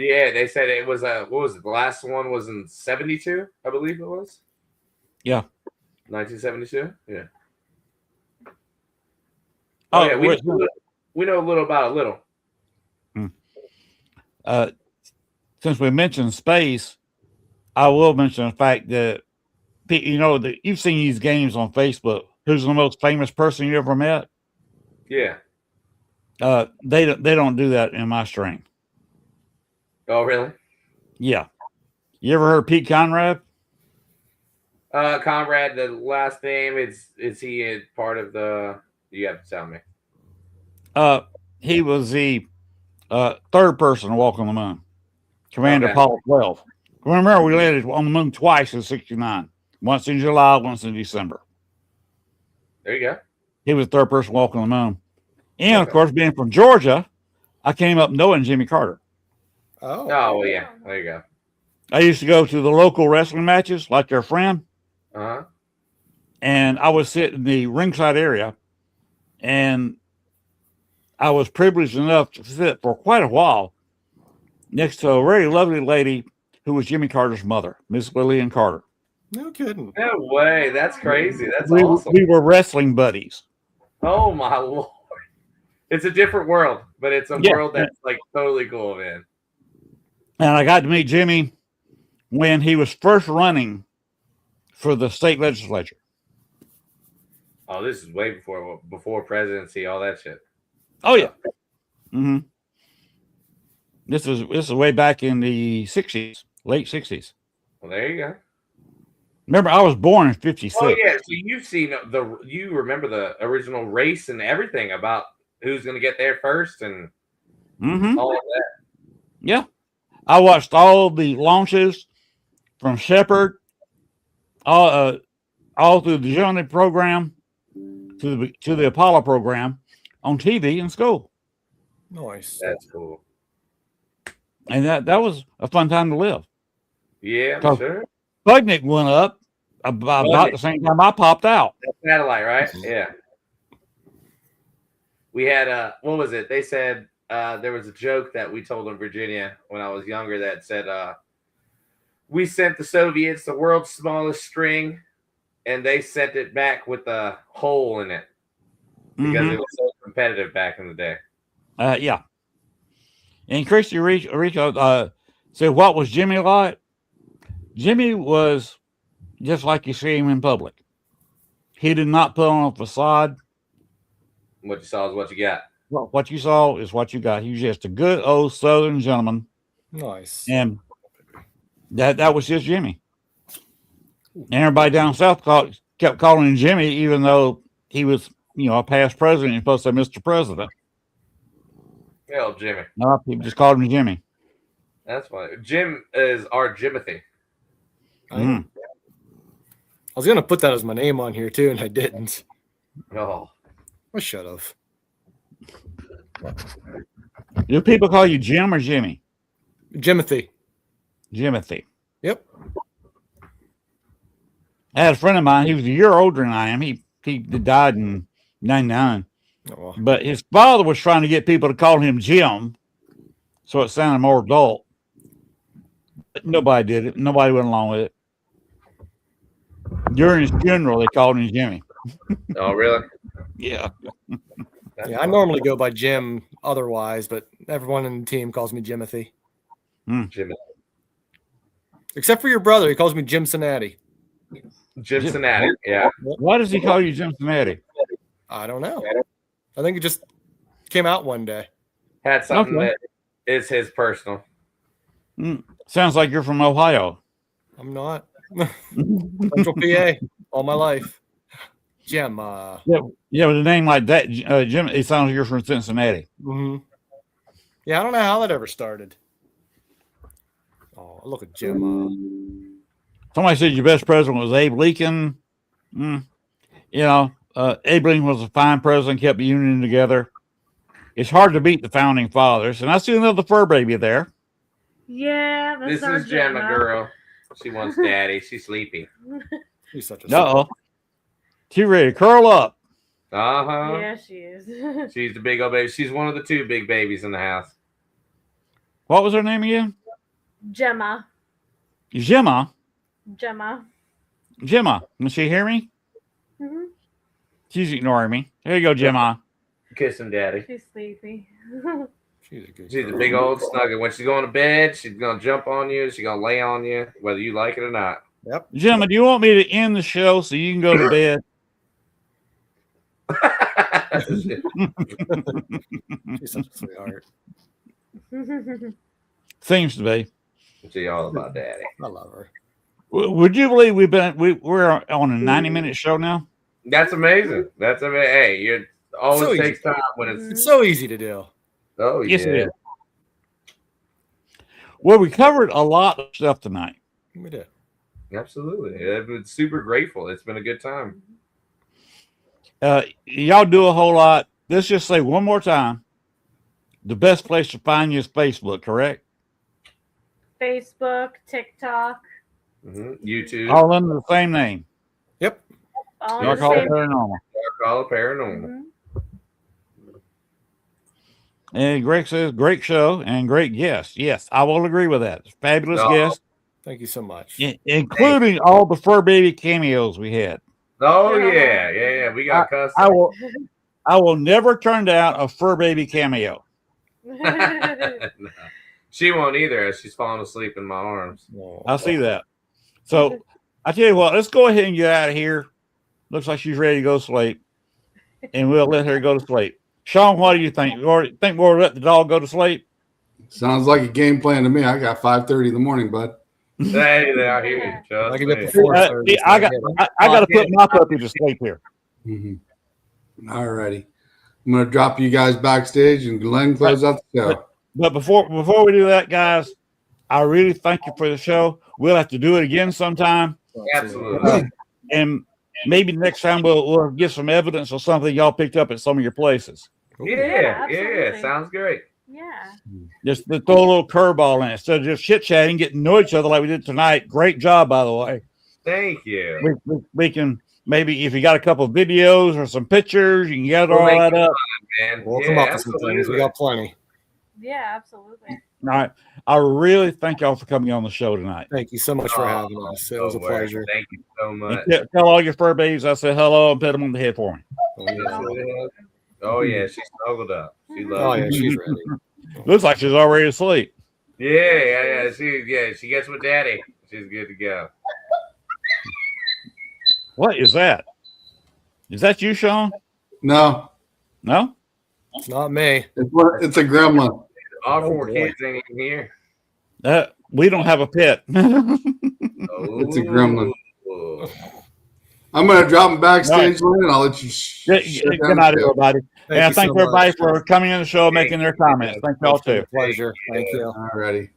Yeah, they said it was what was it? The last one was in 72, I believe it was. Yeah. 1972. Yeah. Oh, Oh yeah, we know a little about a little. Since we mentioned space, I will mention the fact that that you've seen these games on Facebook. Who's the most famous person you ever met? Yeah. They don't do that in my stream. Oh really? Yeah. You ever heard Pete Conrad? Conrad, the last name is he a part of the? You have to tell me. He was the third person to walk on the moon. Commander Okay. Apollo 12. Remember, we landed on the moon twice in '69. Once in July, once in December. There you go. He was the third person walking on the moon. And, of Okay. course, being from Georgia, I came up knowing Jimmy Carter. Oh. Oh well, yeah. There you go. I used to go to the local wrestling matches like their friend, Uh-huh. and I would sit in the ringside area, and I was privileged enough to sit for quite a while next to a very lovely lady who was Jimmy Carter's mother, Miss Lillian Carter. No kidding. No way. That's crazy. That's we, awesome. we were wrestling buddies. Oh my lord. It's a different world, but it's a world that's like totally cool, man. And I got to meet Jimmy when he was first running for the state legislature. Oh, this is way before presidency, all that shit. Oh yeah. Mm-hmm. This is way back in the '60s, late '60s. Well, there you go. Remember, I was born in '56. Oh yeah, so you've seen you remember the original race and everything about who's going to get there first and all of that. Yeah, I watched all the launches from Shepard, all through the Journey program to the Apollo program on TV in school. Nice. That's cool. And that was a fun time to live. Yeah, I'm So- sure. Sputnik went up about the same time I popped out. That's satellite, right? Yeah. We had what was it? They said there was a joke that we told in Virginia when I was younger that said we sent the Soviets the world's smallest string, and they sent it back with a hole in it because it was so competitive back in the day. Yeah. And Christy Rico said, what was Jimmy like? Jimmy was just like you see him in public. He did not put on a facade. What you saw is what you got. What you saw is what you got. He was just a good old Southern gentleman. Nice. And that was just Jimmy. And everybody down south kept calling him Jimmy, even though he was, a past president. You're supposed to say Mr. President. Hell, Jimmy. No, people just called him Jimmy. That's funny. Jim is our Jimothy. Mm. I was gonna put that as my name on here too, and I didn't. Oh, I should have. Do people call you Jim or Jimmy? Jimothy. Jimothy. Yep. I had a friend of mine. He was a year older than I am. He died in '99. Oh, well. But his father was trying to get people to call him Jim, so it sounded more adult. But nobody did it. Nobody went along with it. During his funeral, they called him Jimmy. oh, really? Yeah. That's Yeah, I funny. normally go by Jim otherwise, but everyone in the team calls me Jimothy. Jim Except for your brother. He calls me Jim Cincinnati. Cincinnati. Yeah. Why does he call you Cincinnati? I don't know. I think it just came out one day. Had something Okay. that is his personal. Sounds like you're from Ohio. I'm not. Central PA. all my life. Gemma. Yeah, with a name like that, Jim, it sounds like you're from Cincinnati. Mm-hmm. Yeah, I don't know how that ever started. Oh, look at Gemma. Somebody said your best president was Abe Lincoln. You know, Abe Lincoln was a fine president, kept the Union together. It's hard to beat the founding fathers. And I see another fur baby there. Yeah, This is Gemma, girl. She wants daddy. She's sleepy. She's such a Uh-oh. She's ready to curl up. Uh-huh. Yeah, she is. She's the big old baby. She's one of the 2 big babies in the house. What was her name again? Gemma. Gemma. Gemma. Gemma. Can she hear me? Mm-hmm. She's ignoring me. Here you go, Gemma. Kissing daddy. She's sleepy. She's a good She's a girl. big old snuggle. When she's going to bed, she's going to jump on you. She's going to lay on you, whether you like it or not. Yep. Gemma, do you want me to end the show so you can go to bed? She's such a sweetheart. Seems to be. She's all about daddy. I love her. Would you believe we're on a 90-minute show now? That's amazing. That's amazing. Hey, it always So takes easy. time when it's. It's so easy to do. Oh, Yes, it yeah. is. Well, we covered a lot of stuff tonight. We did. Absolutely. I've been super grateful. It's been a good time. Y'all do a whole lot. Let's just say one more time. The best place to find you is Facebook, correct? Facebook, TikTok. YouTube. All under the same name. Yep. All Dark the Hall same. Paranormal. Call it paranormal. Mhm. And Greg says, great show and great guest. Yes, I will agree with that. Fabulous No. guest, Thank you so much. including all the fur baby cameos we had. Oh, yeah. We got custom. I will never turn down a fur baby cameo. No. She won't either as she's falling asleep in my arms. I see that. So I tell you what, let's go ahead and get out of here. Looks like she's ready to go to sleep. And we'll let her go to sleep. Sean, what do you think? You think we'll let the dog go to sleep? Sounds like a game plan to me. I got 5:30 in the morning, bud. Hey, I hear you. Trust I can me. get the 4:30. I got to put my puppy to sleep here. Mm-hmm. All righty. I'm going to drop you guys backstage and Glenn close out the show. But before we do that, guys, I really thank you for the show. We'll have to do it again sometime. Absolutely. And maybe next time we'll get some evidence of something y'all picked up at some of your places. Yeah. absolutely. Sounds great. Yeah. Just to throw a little curveball in it. Instead of just chit-chatting, getting to know each other like we did tonight. Great job, by the way. Thank you. We can maybe, if you got a couple of videos or some pictures, you can gather all that up. Man. We'll come up with some things. We got plenty. Yeah, absolutely. All right. I really thank y'all for coming on the show tonight. Thank you so much for having us. It was a No worries. pleasure. Thank you so much. And tell all your fur babies I said hello and pet them on the head for me. Oh, yeah. She's snuggled up. She Oh, loves yeah, it. she's ready. Looks like she's already asleep. Yeah. She gets with daddy. She's good to go. What is that? Is that you, Sean? No, No? It's not me. it's a gremlin. All Oh, 4 boy. kids ain't even here. We don't have a pet. It's a gremlin. I'm going to drop him backstage, Lynn, and I'll let you Good night, everybody. And I you thank so everybody much. for coming in the show, making their comments. Thank y'all too. Pleasure. Thank you. All righty.